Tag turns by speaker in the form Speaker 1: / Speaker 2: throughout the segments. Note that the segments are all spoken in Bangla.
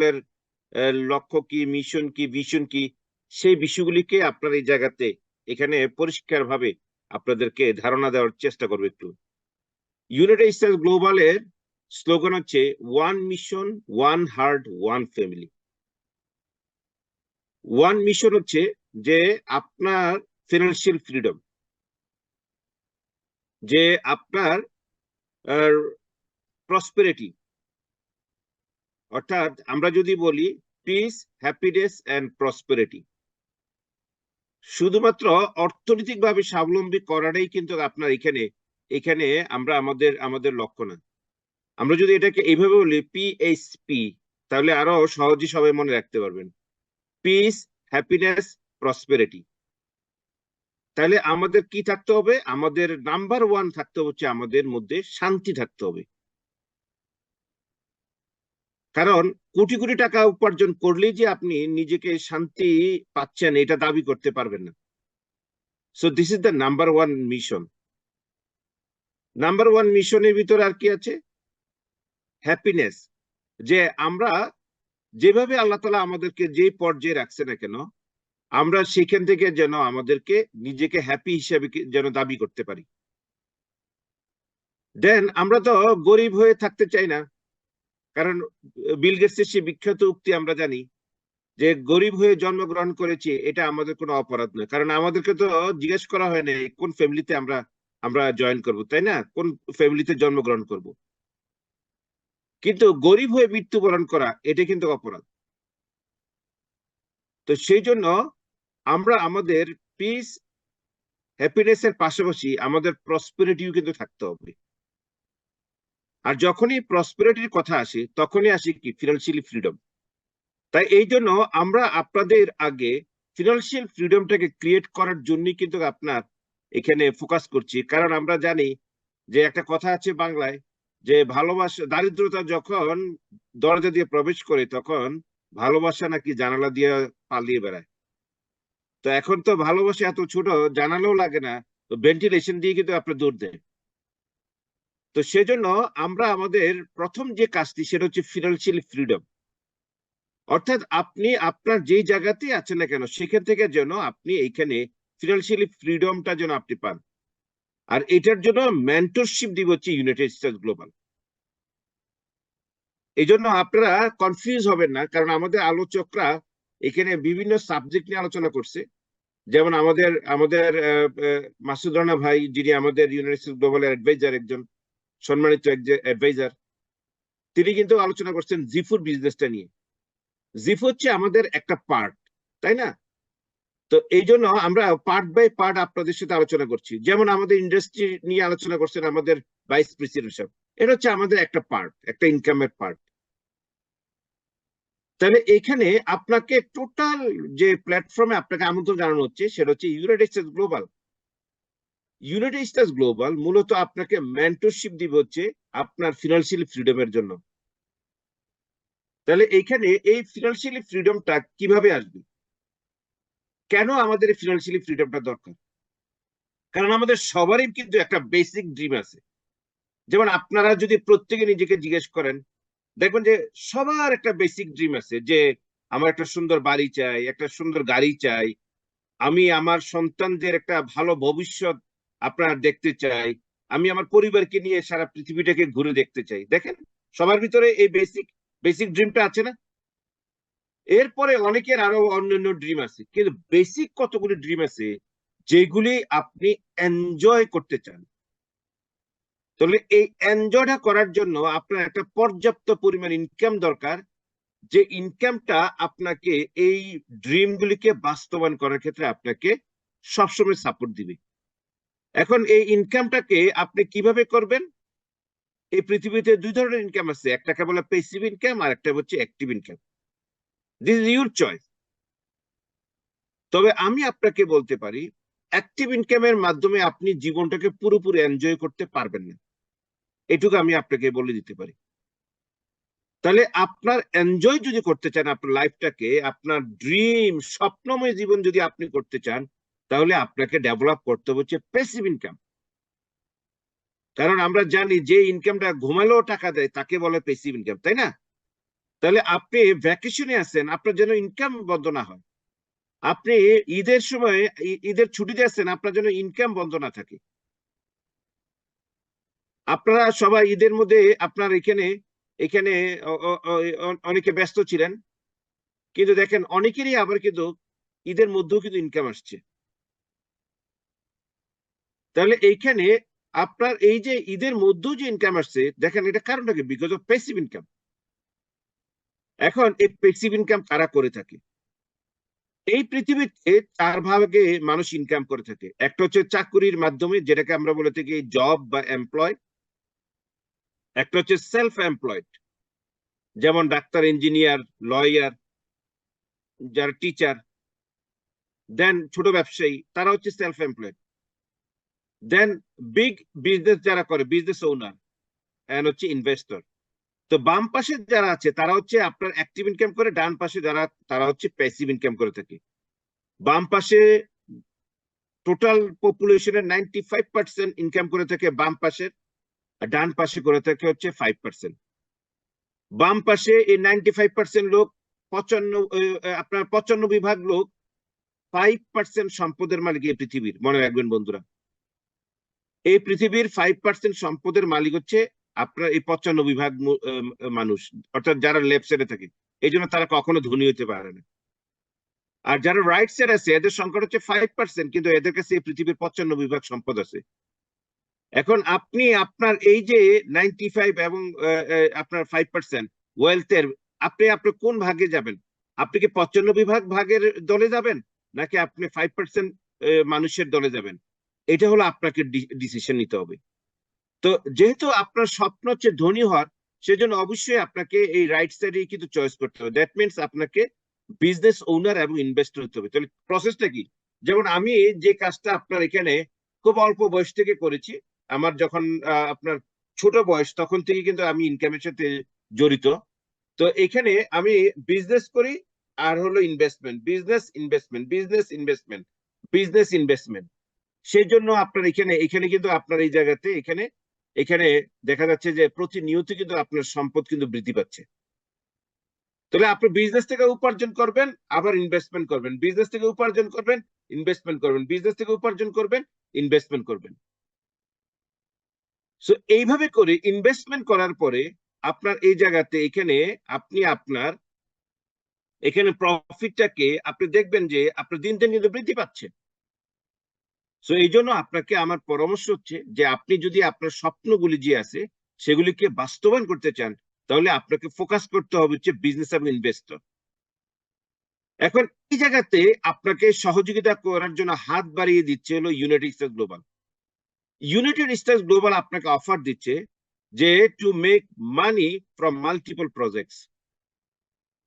Speaker 1: আপনার লক্ষ্য কি, মিশন কি, ভিশন কি, সেই বিষয়গুলিকে আপনার এই জায়গাতে এখানে পরিষ্কারভাবে আপনাদেরকে ধারণা দেওয়ার চেষ্টা করবো একটু। ইউনাইটেড স্টেটস গ্লোবালের স্লোগান হচ্ছে one mission, one heart, one family. One mission হচ্ছে যে আপনার ফিনান্সিয়াল ফ্রিডম, যে আপনার প্রসপেরিটি, অর্থাৎ আমরা যদি বলি পিস, হ্যাপিনেস এন্ড প্রসপেরিটি, শুধুমাত্র অর্থনৈতিকভাবে স্বাবলম্বী করাটাই কিন্তু আপনার এখানে এখানে আমরা আমাদের লক্ষ্য না। আমরা যদি এটাকে এইভাবে বলি PHP, তাহলে আরো সহজে সবাই মনে রাখতে পারবেন। Piece, happiness, prosperity. তাহলে আমাদের কি থাকতে হবে? আমাদের নাম্বার ওয়ান থাকতে হচ্ছে আমাদের মধ্যে শান্তি থাকতে হবে। কারণ কোটি কোটি টাকা উপার্জন করলেই যে আপনি নিজেকে শান্তি পাচ্ছেন এটা দাবি করতে পারবেন না। So this is the number one mission. Number one মিশনের ভিতরে আর কি আছে? হ্যাপিনেস। যে আমরা যেভাবে আল্লাহ তাআলা আমাদেরকে যে পর্যায়ে রাখছে না কেন, আমরা সেখান থেকে যেন আমাদেরকে নিজেকে হ্যাপি হিসেবে যেন দাবি করতে পারি। দেন আমরা তো গরিব হয়ে থাকতে চাই না। কারণ বিল গেটসের সেই বিখ্যাত উক্তি আমরা জানি যে গরিব হয়ে জন্মগ্রহণ করেছি, এটা আমাদের কোনো অপরাধ নয়। কারণ আমাদেরকে তো জিজ্ঞেস করা হয় না কোন ফ্যামিলিতে আমরা আমরা জয়েন করব, তাই না? কোন ফ্যামিলিতে জন্মগ্রহণ করব। কিন্তু গরিব হয়ে মৃত্যুবরণ করা এটা কিন্তু অপরাধ। তো সেই জন্য আমরা আমাদের পিস, হ্যাপিনেস এর পাশাপাশি আমাদের প্রসপেরিটিও কিন্তু থাকতে হবে। আর যখনই প্রসপেরিটির কথা আসে তখনই আসে কি? Financially freedom. তাই এই জন্য আমরা আপনাদের আগে ফিনান্সিয়াল ফ্রিডমটাকে ক্রিয়েট করার জন্যই কিন্তু আপনার এখানে ফোকাস করছি। কারণ আমরা জানি যে একটা কথা আছে বাংলায় যে ভালোবাসা, দারিদ্রতা যখন দরজা দিয়ে প্রবেশ করে তখন ভালোবাসা নাকি জানালা দিয়ে পালিয়ে বেড়ায়। তো এখন তো ভালোবাসা এত ছোট, জানালেও লাগে না, তো ভেন্টিলেশন দিয়ে কিন্তু আপনার দৌড় দেয়। তো সেজন্য আমরা আমাদের প্রথম যে কাজটি সেটা হচ্ছে ফিনান্সিয়াল ফ্রিডম। অর্থাৎ আপনি আপনার যেই জায়গাতে আছেন না কেন সেখান থেকে যেন আপনি এইখানে ফিনান্সিয়ালি ফ্রিডমটা যেন আপনি পান। আর এটার জন্য মেন্টরশিপ দিব হচ্ছে ইউনাইটেড স্টেটস গ্লোবাল। এই জন্য আপনারা কনফিউজ হবেন না, কারণ আমাদের আলোচকরা এখানে বিভিন্ন সাবজেক্ট নিয়ে আলোচনা করছে। যেমন আমাদের আমাদের মাসুদ রানা ভাই, যিনি আমাদের ইউনাইটেড স্টেটস গ্লোবালের অ্যাডভাইজার, একজন সম্মানিত অ্যাডভাইজার, তিনি কিন্তু আলোচনা করছেন জিফুর বিজনেসটা নিয়ে। জিফ হচ্ছে আমাদের একটা পার্ট, তাই না? তো এই জন্য আমরা পার্ট বাই পার্ট আপনাদের সাথে আলোচনা করছি। যেমন আমাদের ইন্ডাস্ট্রি নিয়ে আলোচনা করছেন আমাদের ভাইস প্রেসিডেন্ট সাহেব, এটা হচ্ছে আমাদের একটা পার্ট, একটা ইনকামের পার্ট। তাহলে এখানে আপনাকে টোটাল যে প্ল্যাটফর্মে আপনাকে আমন্ত্রণ জানানো হচ্ছে সেটা হচ্ছে United states global. United states global মূলত আপনাকে মেন্টরশিপ দিবে হচ্ছে আপনার ফিনান্সিয়াল ফ্রিডমের জন্য। তাহলে এইখানে এই ফিনান্সিয়াল ফ্রিডমটা কিভাবে আসবে? কেন আমাদের ফিনান্সিয়াল ফ্রিডমটা দরকার? কারণ আমাদের সবারই কিন্তু একটা বেসিক ড্রিম আছে। যেমন আপনারা যদি প্রত্যেকে নিজেকে জিজ্ঞেস করেন, দেখবেন যে সবার একটা বেসিক ড্রিম আছে যে আমার একটা সুন্দর বাড়ি চাই, একটা সুন্দর গাড়ি চাই, আমি আমার সন্তানদের একটা ভালো ভবিষ্যৎ আপনার দেখতে চাই, আমি আমার পরিবারকে নিয়ে সারা পৃথিবীটাকে ঘুরে দেখতে চাই। দেখেন সবার ভিতরে এই বেসিক বেসিক ড্রিমটা আছে না? এরপরে অনেকের আরো অন্যান্য ড্রিম আছে, কিন্তু বেসিক কতগুলি ড্রিম আছে যেগুলি আপনি এনজয় করতে চান। তাহলে এই এনজয়টা করার জন্য আপনার একটা পর্যাপ্ত পরিমাণ ইনকাম দরকার, যে ইনকামটা আপনাকে এই ড্রিম গুলিকে বাস্তবায়ন করার ক্ষেত্রে আপনাকে সবসময় সাপোর্ট দিবে। এখন এই ইনকামটাকে আপনি কিভাবে করবেন? এই পৃথিবীতে দুই ধরনের ইনকাম আছে, একটাকে বলে প্যাসিভ ইনকাম আর একটা হচ্ছে active income. This is your choice. তবে আমি আপনাকে বলতে পারি অ্যাক্টিভ ইনকামের মাধ্যমে আপনি জীবনটাকে পুরোপুরি এনজয় করতে পারবেন না, এটুকু আমি আপনাকে বলে দিতে পারি। তাহলে আপনার এনজয় যদি করতে চান আপনার লাইফটাকে, আপনার ড্রিম স্বপ্নময় জীবন যদি আপনি করতে চান, তাহলে আপনাকে ডেভেলপ করতে হচ্ছে প্যাসিভ ইনকাম। কারণ আমরা জানি যে ইনকামটা ঘুমালেও টাকা দেয় তাকে বলে প্যাসিভ ইনকাম, তাই না? তাহলে আপনি ভ্যাকেশনে আছেন, আপনার যেন ইনকাম বন্ধ না হয়। আপনি ঈদের সময় ঈদের ছুটিতে আছেন, আপনার জন্য ইনকাম বন্ধ না থাকে। আপনারা সবাই ঈদের মধ্যে আপনার এখানে এখানে অনেকে ব্যস্ত ছিলেন, কিন্তু দেখেন অনেকেরই আবার কিন্তু ঈদের মধ্যেও কিন্তু ইনকাম আসছে। তাহলে এইখানে আপনার এই যে ঈদের মধ্যেও যে ইনকাম আসছে, দেখেন এটা কারণটা কি? Because of passive income. এখন এই প্যাসিভ ইনকাম কারা করে থাকে? এই পৃথিবীতে 4 ভাগে মানুষ ইনকাম করে থাকে। একটা হচ্ছে চাকুরির মাধ্যমে, যেটাকে আমরা বলে থাকি জব বা এমপ্লয়। একটা হচ্ছে সেলফ এমপ্লয়েড, যেমন ডাক্তার, ইঞ্জিনিয়ার, লয়ার, যারা টিচার। দেন ছোট ব্যবসায়ী, তারা হচ্ছে সেলফ এমপ্লয়েড। দেন বিগ বিজনেস যারা করে, বিজনেস ওনার, এন্ড হচ্ছে ইনভেস্টর। তো বাম পাশে যারা আছে তারা হচ্ছে আপনার অ্যাক্টিভ ইনকাম করে, ডান পাশে যারা তারা হচ্ছে প্যাসিভ ইনকাম করে থাকে। বাম পাশে টোটাল পপুলেশনের 95% ইনকাম করে থাকে বাম পাশের, আর ডান পাশে করে থাকে হচ্ছে 5%। বাম পাশে এই 95% লোক, 95 ভাগ লোক 5% সম্পদের মালিক এই পৃথিবীর, মনে রাখবেন বন্ধুরা। এই পৃথিবীর 5% সম্পদের মালিক হচ্ছে আপনার এই 95 ভাগ মানুষ, অর্থাৎ যারা লেফট সাইডে থাকে। এই জন্য তারা কখনো ধনী হতে পারে না। আর যারা রাইট সাইড আছে এদের সংখ্যা হচ্ছে 5%, কিন্তু এদের কাছে এই পৃথিবীর 95 ভাগ সম্পদ আছে। এখন আপনি আপনার এই যে 95 এবং আপনার 5% ওয়েলথের, আপনি আপনার কোন ভাগে যাবেন? আপনি কি 95 ভাগের দলে যাবেন, নাকি আপনি 5% মানুষের দলে যাবেন? এটা হলো আপনাকে ডিসিশন নিতে হবে। তো যেহেতু আপনার স্বপ্ন হচ্ছে ধনী হওয়ার, সেজন্য অবশ্যই আপনাকে এই রাইট সাইডে কিন্তু চয়েস করতে হবে। দ্যাট মিনস আপনাকে বিজনেস ওনার এবং ইনভেস্টর হতে হবে। তাহলে প্রসেসটা কি? যেমন আমি যে কাজটা আপনার এখানে খুব অল্প বয়স থেকে করেছি, আমার যখন আপনার ছোট বয়স, তখন থেকে কিন্তু আমি ইনকামের সাথে জড়িত। তো এখানে আমি বিজনেস করি, আর হলো investment, business investment, business investment, business investment. সেই জন্য আপনার এখানে এখানে কিন্তু আপনার এই জায়গাতে এখানে এখানে দেখা যাচ্ছে যে প্রতিনিয়ত কিন্তু আপনার সম্পদ কিন্তু বৃদ্ধি পাচ্ছে। তাহলে আপনি বিজনেস থেকে উপার্জন করবেন, আবার ইনভেস্টমেন্ট করবেন, বিজনেস থেকে উপার্জন করবেন, ইনভেস্টমেন্ট করবেন, বিজনেস থেকে উপার্জন করবেন, ইনভেস্টমেন্ট করবেন। সো এইভাবে করে ইনভেস্টমেন্ট করার পরে আপনার এই জায়গাতে এখানে আপনি আপনার এখানে প্রফিটটাকে আপনি দেখবেন যে আপনার দিন দিন কিন্তু বৃদ্ধি পাচ্ছে। সো এই জন্য আপনাকে আমার পরামর্শ হচ্ছে যে আপনি যদি আপনার স্বপ্নগুলি যে আছে সেগুলিকে বাস্তবায়ন করতে চান, তাহলে আপনাকে ফোকাস করতে হবে হচ্ছে বিজনেস এবং ইনভেস্টর। এখন এই জায়গাতে আপনাকে সহযোগিতা করার জন্য হাত বাড়িয়ে দিচ্ছে হলো United states global. United states global আপনাকে অফার দিচ্ছে যে to make money from multiple projects,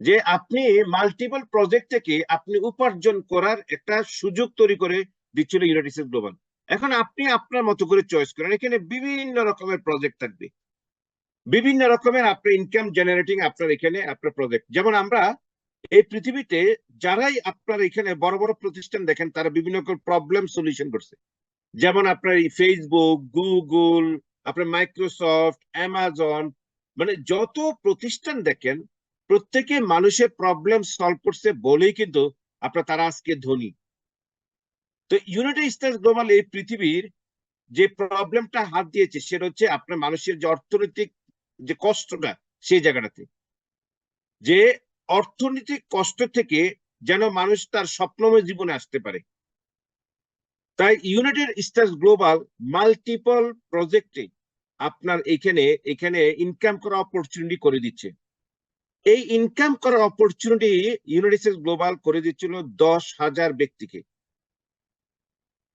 Speaker 1: যে আপনি মাল্টিপল প্রজেক্ট থেকে আপনি উপার্জন করার একটা সুযোগ তৈরি করে দিচ্ছিল ইউনাইটেড স্টেটস গ্লোবাল। এখন আপনি আপনার মতো করে চয়েস করেন, এখানে বিভিন্ন রকমের প্রজেক্ট থাকবে, বিভিন্ন রকমের আপনার ইনকাম জেনারেটিং আপনার এখানে আপনার প্রজেক্ট। যেমন আমরা এই পৃথিবীতে যারাই আপনার এখানে বড় বড় প্রতিষ্ঠান দেখেন, তারা বিভিন্ন প্রবলেম সলিউশন করছে। যেমন আপনার এই ফেসবুক, গুগল, আপনার মাইক্রোসফট, অ্যামাজন, মানে যত প্রতিষ্ঠান দেখেন, প্রত্যেকে মানুষের প্রবলেম সলভ করছে বলেই কিন্তু আপনার তারা আজকে ধনী। তো ইউনাইটেড স্টেটস গ্লোবাল এই পৃথিবীর যে প্রবলেমটা হাত দিয়েছে, সেটা হচ্ছে আপনার মানুষের যে অর্থনৈতিক যে কষ্টটা, সেই জায়গাটাতে, যে অর্থনৈতিক কষ্ট থেকে যেন মানুষ তার স্বপ্নময় জীবনে আসতে পারে। তাই ইউনাইটেড স্টেটস গ্লোবাল মাল্টিপল প্রজেক্টে আপনার এখানে এখানে ইনকাম করা অপরচুনিটি করে দিচ্ছে। এই ইনকাম করার অপরচুনিটি ইউনাইটেড স্টেটস গ্লোবাল করে দিচ্ছিল 10,000 ব্যক্তিকে।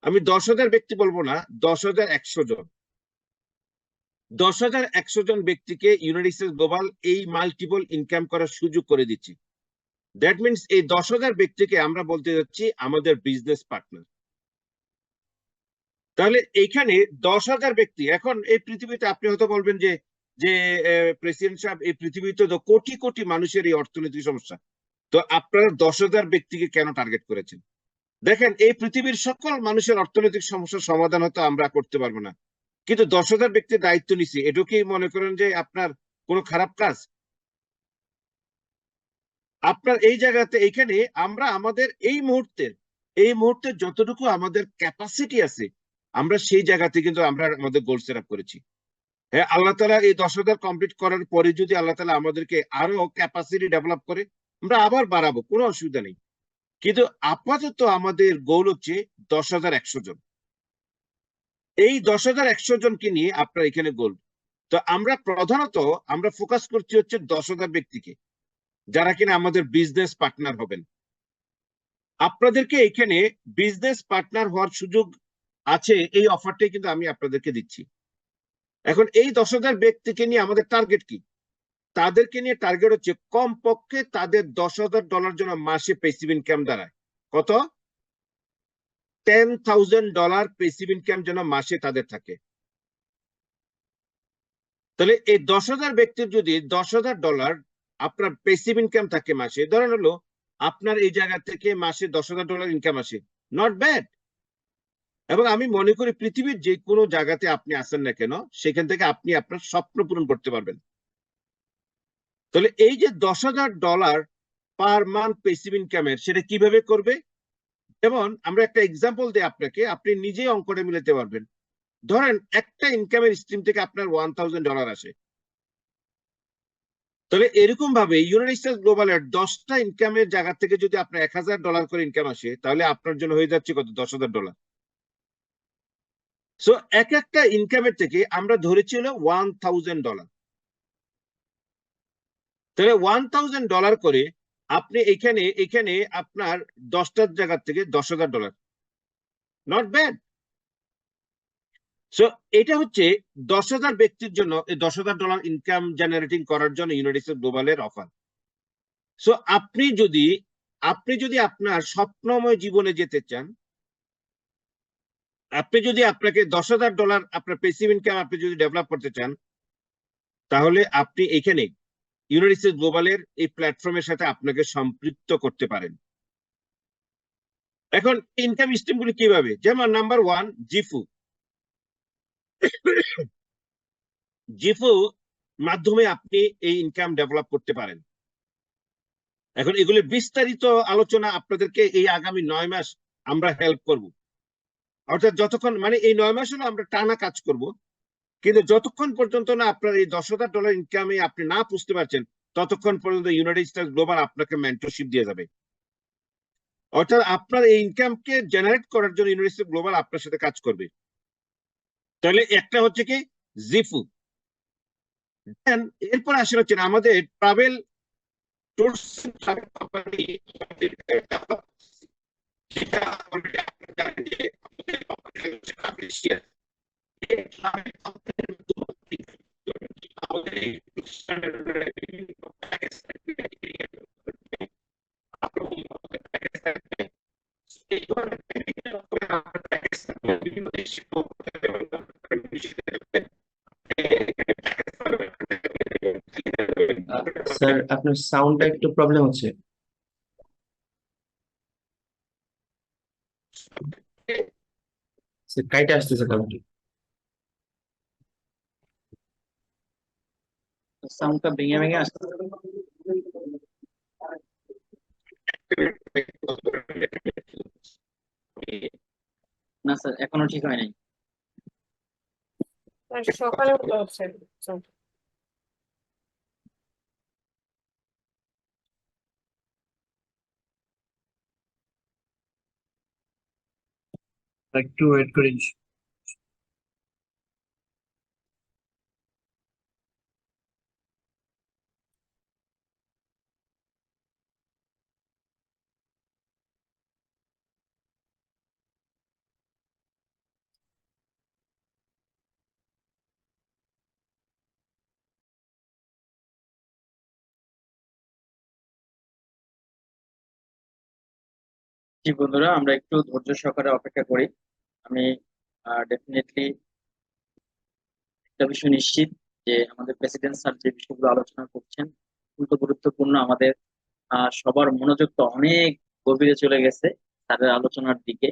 Speaker 1: আমি 10,000 ব্যক্তি বলবো না, 10,100 জন। 10,100 জন ব্যক্তিকে ইউনাইটেড স্টেটস গ্লোবাল এই মাল্টিপল ইনকাম করার সুযোগ করে দিচ্ছে। দ্যাট মিনস এই 10,000 ব্যক্তিকে আমরা বলতে যাচ্ছি আমাদের বিজনেস পার্টনার। তাহলে এইখানে 10,000 ব্যক্তি, এখন এই পৃথিবীতে আপনি হয়তো বলবেন যে যে প্রেসিডেন্ট সাহেব, এই পৃথিবীতে তো কোটি কোটি মানুষের এই অর্থনৈতিক সমস্যা, তো আপনারা 10,000 ব্যক্তিকে কেন টার্গেট করেছেন? দেখেন, এই পৃথিবীর সকল মানুষের অর্থনৈতিক সমস্যার সমাধান হয়তো আমরা করতে পারবো না, কিন্তু 10,000 ব্যক্তির দায়িত্ব নিছি, এটাও কি মনে করেন যে আপনার কোনো খারাপ কাজ? আপনার এই জায়গাতে এইখানে আমরা আমাদের এই মুহূর্তে যতটুকু আমাদের ক্যাপাসিটি আছে আমরা সেই জায়গাতে কিন্তু আমরা আমাদের গোল সেট আপ করেছি। হ্যাঁ, আল্লাহ তালা এই 10,000 কমপ্লিট করার পরে যদি আল্লাহ তালা আমাদেরকে আরো ক্যাপাসিটি ডেভেলপ করে আমরা আবার বাড়াবো, কোনো অসুবিধা নেই। কিন্তু আপাতত আমাদের গোল হচ্ছে 10,100 জন। এই 10,100 জনকে নিয়ে আপনার এখানে গোল। তো আমরা প্রধানত আমরা ফোকাস করছি হচ্ছে 10,000 ব্যক্তিকে, যারা কিনা আমাদের বিজনেস পার্টনার হবেন। আপনাদেরকে এখানে বিজনেস পার্টনার হওয়ার সুযোগ আছে, এই অফারটাই কিন্তু আমি আপনাদেরকে দিচ্ছি। এখন এই 10,000 ব্যক্তিকে নিয়ে আমাদের টার্গেট কি? তাদেরকে নিয়ে টার্গেট হচ্ছে কমপক্ষে তাদের $10,000 যেন মাসে প্যাসিভ ইনকাম দাঁড়ায়। কত? $10,000 প্যাসিভ ইনকাম যেন মাসে তাদের থাকে। তাহলে এই 10,000 ব্যক্তির যদি $10,000 আপনার প্যাসিভ ইনকাম থাকে মাসে, ধরেন হলো আপনার এই জায়গা থেকে মাসে $10,000 ইনকাম আসে, নট ব্যাড। এবং আমি মনে করি পৃথিবীর যে কোনো জায়গাতে আপনি আসেন না কেন, সেখান থেকে আপনি আপনার স্বপ্ন পূরণ করতে পারবেন। তাহলে এই যে $10,000 পার মান্থ প্যাসিভ ইনকামের, সেটা কিভাবে করবে? যেমন আমরা একটা এক্সাম্পল দিই আপনাকে, আপনি নিজেই অঙ্কটা মিলাতে পারবেন। ধরেন একটা ইনকামের স্ট্রিম থেকে আপনার $1,000 আসে, তাহলে এরকম ভাবে ইউনাইটেড স্টেটস গ্লোবালের 10টা ইনকামের জায়গা থেকে যদি আপনার $1,000 করে ইনকাম আসে, তাহলে আপনার জন্য হয়ে যাচ্ছে কত? $10,000। সো এক একটা ইনকামের থেকে আমরা ধরেছি হলো $1,000। তাহলে $1,000 করে আপনি এখানে এখানে আপনার 10টার জায়গা থেকে $10,000, নট ব্যাড। সো এটা হচ্ছে 10,000 ব্যক্তির জন্য এই $10,000 ইনকাম জেনারেটিং করার জন্য ইউনাইটেড স্টেটস গ্লোবালের অফার। সো আপনি যদি আপনার স্বপ্নময় জীবনে যেতে চান, আপনি যদি আপনাকে $10,000 আপনার প্যাসিভ ইনকাম আপনি যদি ডেভেলপ করতে চান, তাহলে আপনি এখানে ইউনাইটেড স্টেটস গ্লোবালের এই প্ল্যাটফর্মের সাথে আপনাকে সম্পৃক্ত করতে পারেন। এখন ইনকাম স্ট্রিম গুলি কিভাবে? যেমন নাম্বার 1, জিফু। জিফু মাধ্যমে আপনি এই ইনকাম ডেভেলপ করতে পারেন। এখন এগুলি বিস্তারিত আলোচনা আপনাদেরকে এই আগামী 9 মাস আমরা হেল্প করব। অর্থাৎ যতক্ষণ মানে এই 9 মাস হলো আমরা টানা কাজ করব, কিন্তু যতক্ষণ পর্যন্ত না আপনার এই $10,000 ইনকামে আপনি না বুঝতে পারছেন, ততক্ষণ পর্যন্ত ইউনাইটেড স্টেটস গ্লোবাল আপনাকে মেন্টরশিপ দিয়ে যাবে। অর্থাৎ আপনার এই ইনকামকে জেনারেট করার জন্য ইউনাইটেড স্টেটস গ্লোবাল আপনার সাথে কাজ করবে। তাহলে একটা হচ্ছে কি জিফু। এরপর আসে হচ্ছে আমাদের ট্রাভেল ট্যুরস ট্রাভেল কোম্পানি, সেটা অলরেডি আপনারা জানেন যে আমাদের কোম্পানি শেয়ার আমাদের এই বিভিন্ন প্যাকেজ এই ধরনের বিভিন্ন দেশে
Speaker 2: স্যার আপনার সাউন্ডটা একটু প্রবলেম হচ্ছে, স্যার কাইটে আসতেছে কাউন্টি, সাউন্ডটা ভেঙে ভেঙে আসতেছে। না স্যার এখনো ঠিক হয় নাই।
Speaker 3: সকালে হতে হচ্ছে।
Speaker 2: একটু ওয়েট করি। জি বন্ধুরা, আমরা একটু ধৈর্য সহকারে অপেক্ষা করি। আমি ডেফিনেটলি একটা বিষয় নিশ্চিত যে আমাদের প্রেসিডেন্ট স্যার যে বিষয়গুলো আলোচনা করছেন খুবই গুরুত্বপূর্ণ। আমাদের সবার মনোযোগ তো অনেক গভীরে চলে গেছে স্যারের আলোচনার দিকে।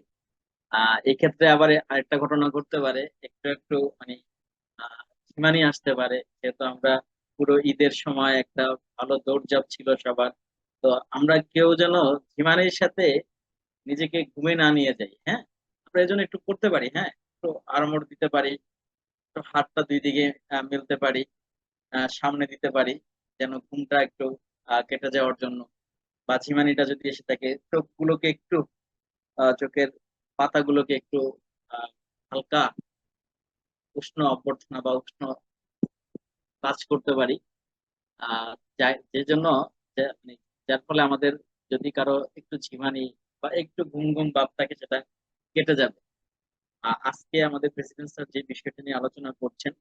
Speaker 2: এক্ষেত্রে আবার আরেকটা ঘটনা ঘটতে পারে, একটু একটু মানে ঝিমানি আসতে পারে, যেহেতু আমরা পুরো ঈদের সময় একটা ভালো দৌড়ঝাঁপ ছিল সবার। তো আমরা কেউ যেন ঝিমানির সাথে নিজেকে ঘুমে না নিয়ে যাই। হ্যাঁ, আমরা এই জন্য একটু করতে পারি। হ্যাঁ, একটু আড়মোড় দিতে পারি, একটু হাতটা দুই দিকে মেলতে পারি, সামনে দিতে পারি, যেন ঘুমটা একটু কেটে যাওয়ার জন্য। বা ঝিমানিটা যদি এসে থাকে, চোখগুলোকে একটু চোখের পাতাগুলোকে একটু আহ, হালকা উষ্ণ অভ্যর্থনা বা উষ্ণ কাজ করতে পারি। যে জন্য মানে যার ফলে আমাদের যদি কারো একটু ঝিমানি বা একটু ঘুম ঘুম ভাব থাকে, সেটা কেটে যাবে। আজকে আমাদের প্রেসিডেন্ট স্যার যে বিষয়টা নিয়ে আলোচনা করছেন,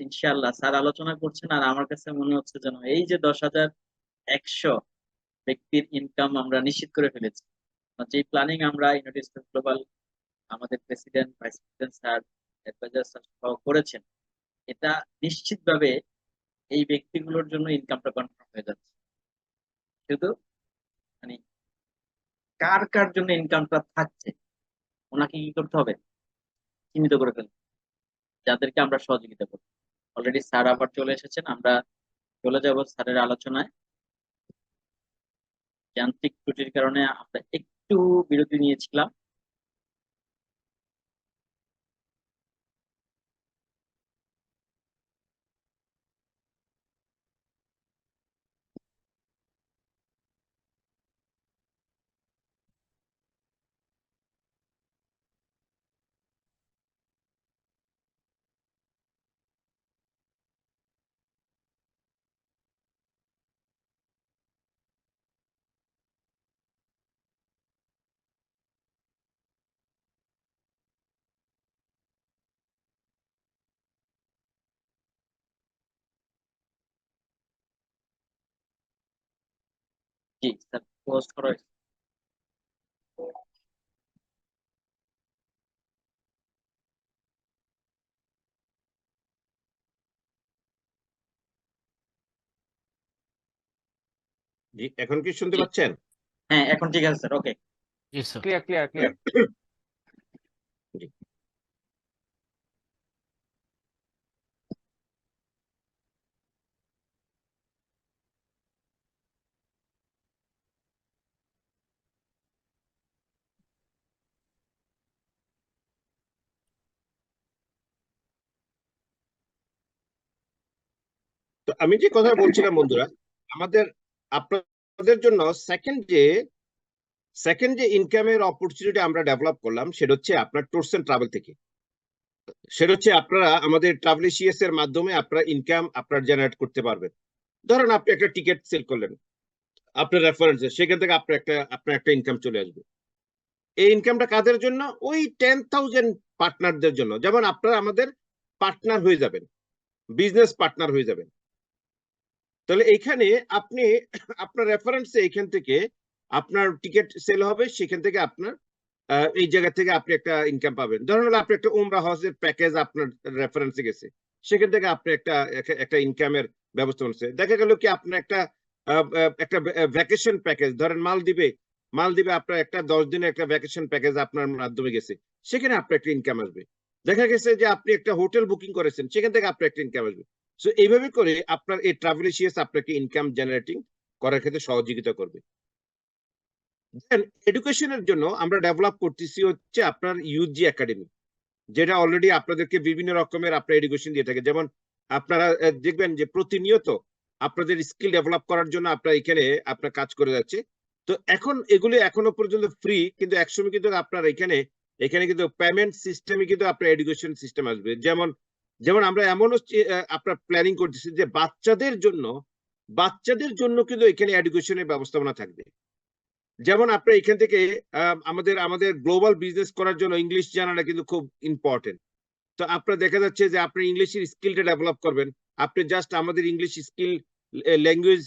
Speaker 2: ইনশাআল্লাহ স্যার আলোচনা করছেন, আর আমার কাছে মনে হচ্ছে যেন এই যে 10,100 ব্যক্তির ইনকাম আমরা নিশ্চিত করে ফেলেছি। যে প্ল্যানিং আমরা ইউনাইটেড স্টেট গ্লোবাল আমাদের president, vice president sir, adviser sir সহ করেছেন, এটা নিশ্চিতভাবে এই ব্যক্তিগুলোর জন্য ইনকামটা কনফার্ম হয়ে যাচ্ছে। শুধু মানে কার কার জন্য ইনকামটা থাকছে, ওনাকে কি করতে হবে, সীমিত করে ফেলতে, যাদেরকে আমরা সহযোগিতা করব। অলরেডি স্যার আবার চলে এসেছেন, আমরা চলে যাব স্যারের আলোচনায়। যান্ত্রিক ত্রুটির কারণে আমরা একটু বিরতি নিয়েছিলাম। জি স্যার, পোস্ট করা হয়েছে।
Speaker 1: জি, এখন কি শুনতে
Speaker 2: জি,
Speaker 1: পাচ্ছেন?
Speaker 2: হ্যাঁ এখন ঠিক আছে স্যার, ওকে।
Speaker 3: জি স্যার।
Speaker 4: Clear clear clear.
Speaker 1: জি। তো আমি যে কথা বলছিলাম বন্ধুরা, আমাদের আপনাদের জন্য সেকেন্ড যে ইনকামের অপরচুনিটি আমরা ডেভেলপ করলাম, সেটা হচ্ছে আপনার ট্যুরস এন্ড ট্রাভেল থেকে। সেটা হচ্ছে আপনারা আমাদের ট্রাভেল এসিএস এর মাধ্যমে আপনারা ইনকাম আপনার জেনারেট করতে পারবেন। ধরেন আপনি একটা টিকিট সেল করলেন আপনার রেফারেন্সে, সেখান থেকে আপনার একটা ইনকাম চলে আসবে। এই ইনকামটা কাদের জন্য? ওই 10,000 পার্টনারদের জন্য। যেমন আপনারা আমাদের পার্টনার হয়ে যাবেন, বিজনেস পার্টনার হয়ে যাবেন। তাহলে এইখানে আপনি আপনার রেফারেন্সে এখান থেকে আপনার টিকিট সেল হবে, সেখান থেকে আপনার এই জায়গা থেকে আপনি একটা ইনকাম পাবেন। ধরুন হলো আপনি একটা উমরা হজের প্যাকেজ আপনার রেফারেন্সে গেছে, সেখান থেকে আপনি একটা ইনকামের ব্যবস্থা করছে। দেখা গেল কি আপনার একটা ভ্যাকেশন প্যাকেজ, ধরেন মালদ্বীপে আপনার একটা 10 দিনের একটা ভ্যাকেশন প্যাকেজ আপনার মাধ্যমে গেছে, সেখানে আপনার একটা ইনকাম আসবে। দেখা গেছে যে আপনি একটা হোটেল বুকিং করেছেন, সেখান থেকে আপনার একটা ইনকাম আসবে। সো এইভাবে করে আপনার এই ট্রাভেল এসিয়াস আপনাকে ইনকাম জেনারেটিং করার ক্ষেত্রে সহযোগিতা করবে। দেন এডুকেশনের জন্য আমরা ডেভেলপ করতেছি হচ্ছে আপনার ইউজি একাডেমি, যেটা অলরেডি আপনাদেরকে বিভিন্ন রকমের আপনার এডুকেশন দিয়ে থাকে। যেমন আপনারা দেখবেন যে প্রতিনিয়ত আপনাদের স্কিল ডেভেলপ করার জন্য আপনার এখানে আপনার কাজ করে যাচ্ছে। তো এখন এগুলি এখনো পর্যন্ত ফ্রি, কিন্তু একসময় কিন্তু আপনার এখানে এখানে কিন্তু পেমেন্ট সিস্টেমে কিন্তু আপনার এডুকেশন সিস্টেম আসবে। যেমন যেমন আমরা এমন হচ্ছে আপনার প্ল্যানিং করতেছি যে বাচ্চাদের জন্য কিন্তু এখানে এডুকেশনের ব্যবস্থাপনা থাকবে। যেমন আপনি এখান থেকে আমাদের আমাদের গ্লোবাল বিজনেস করার জন্য ইংলিশ জানাটা কিন্তু খুব ইম্পর্টেন্ট। তো আপনার দেখা যাচ্ছে যে আপনি ইংলিশের স্কিলটা ডেভেলপ করবেন, আপনি জাস্ট আমাদের ইংলিশ স্কিল ল্যাঙ্গুয়েজ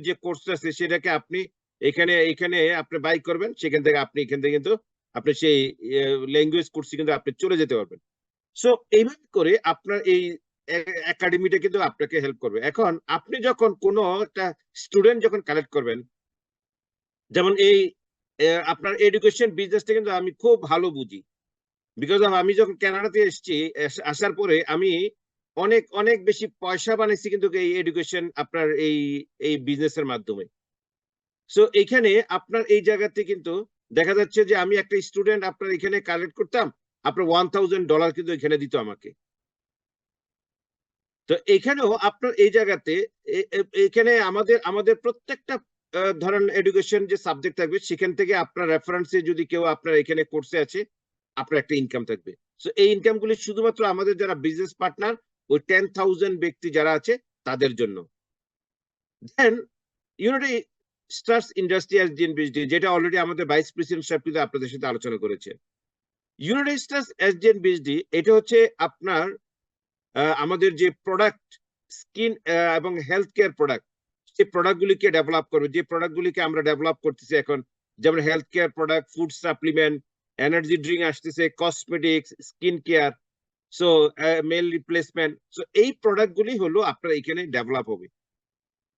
Speaker 1: যে কোর্স আছে সেটাকে আপনি এখানে এখানে আপনি বাই করবেন, সেখান থেকে আপনি এখান থেকে কিন্তু আপনি সেই ল্যাঙ্গুয়েজ কোর্সে কিন্তু আপনি চলে যেতে পারবেন। সো এইভাবে করে আপনার এই একাডেমিটা কিন্তু আপনাকে হেল্প করবে। এখন আপনি যখন কোনো একটা স্টুডেন্ট যখন কালেক্ট করবেন, যেমন এই আপনার এডুকেশন বিজনেসটা কিন্তু আমি খুব ভালো বুঝি। বিকজ অফ আমি যখন কানাডাতে এসেছি, আসার পরে আমি অনেক অনেক বেশি পয়সা বানিয়েছি কিন্তু এই এডুকেশন আপনার এই এই বিজনেসের মাধ্যমে। সো এখানে আপনার এই জায়গাতে কিন্তু দেখা যাচ্ছে যে আমি একটা স্টুডেন্ট আপনার এখানে কালেক্ট করতাম, আপনার $1000 কিন্তু এখানে দিত আমাকে। তো এখানেও আপনার এই জায়গাতে এখানে আমাদের প্রত্যেকটা ধরেন এডুকেশন যে সাবজেক্ট থাকবে সেখান থেকে আপনার রেফারেন্সে যদি কেউ আপনার এখানে কোর্সে আছে আপনার একটা ইনকাম থাকবে। সো এই ইনকাম গুলি শুধুমাত্র আমাদের যারা বিজনেস পার্টনার ওই 10,000 ব্যক্তি যারা আছে তাদের জন্য। দেন ইউনিটি স্টার্স ইন্ডাস্ট্রি এসডিএনবিএসডি, যেটা অলরেডি আমাদের ভাইস প্রেসিডেন্ট সাহেব কিন্তু আপনাদের সাথে আলোচনা করেছে। ইউনিটি স্টার্স এসডিএনবিএসডি এটা হচ্ছে আপনার আমাদের যে প্রোডাক্ট স্কিন এবং হেলথ কেয়ার প্রোডাক্ট, সেই প্রোডাক্টগুলিকে ডেভেলপ করবে, যে প্রোডাক্টগুলিকে আমরা ডেভেলপ করতেছি এখন, যেমন health care product, food supplement, energy drink আসতেছে, cosmetics, skin care, so meal replacement. So এই প্রোডাক্টগুলি হলো আপনার এখানে ডেভেলপ হবে।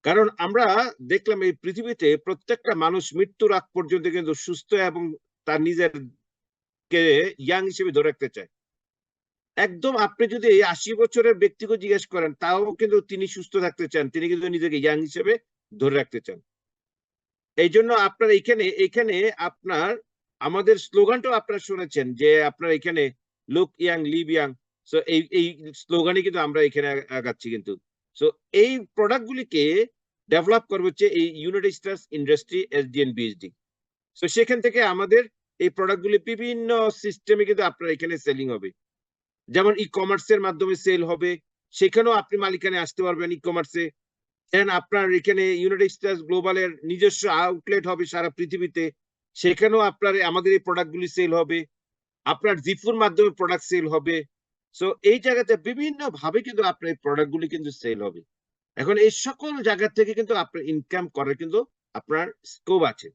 Speaker 1: কারণ আমরা দেখলাম এই পৃথিবীতে প্রত্যেকটা মানুষ মৃত্যুর আগ পর্যন্ত কিন্তু সুস্থ এবং তার নিজের কে ইয়াং হিসেবে ধরে রাখতে চায়। একদম আপনি যদি এই 80 বছরের ব্যক্তিকে জিজ্ঞেস করেন তাও কিন্তু তিনি সুস্থ থাকতে চান, তিনি কিন্তু নিজেকে ইয়াং হিসেবে ধরে রাখতে চান। এই জন্য আপনার এখানে আপনার আমাদের স্লোগানটাও আপনারা শুনেছেন যে আপনার এখানে look young live young. So এই স্লোগানই কিন্তু আমরা এখানে আগাচ্ছি কিন্তু। সো এই প্রোডাক্ট গুলিকে ডেভেলপ করবে হচ্ছে এই ইউনাইটেড স্টেটস ইন্ডাস্ট্রি এসডিএনবিএসডি। সো সেখান থেকে আমাদের এই প্রোডাক্ট গুলি বিভিন্ন সিস্টেমে কিন্তু আপনার এখানে সেলিং হবে। যেমন ই কমার্সের মাধ্যমে সেল হবে, সেখানেও আপনি মালিকানে আসতে পারবেন ই কমার্সে। দেন আপনার এখানে ইউনাইটেড স্টেটস গ্লোবালের নিজস্ব আউটলেট হবে সারা পৃথিবীতে, সেখানেও আপনার আমাদের এই প্রোডাক্টগুলি সেল হবে। আপনার জিফুর মাধ্যমে প্রোডাক্ট সেল হবে। সো এই জায়গাতে বিভিন্ন ভাবে কিন্তু আপনার এই প্রোডাক্টগুলি কিন্তু সেল হবে। এখন এই সকল জায়গা থেকে কিন্তু আপনার ইনকাম করার কিন্তু আপনার স্কোপ আছে।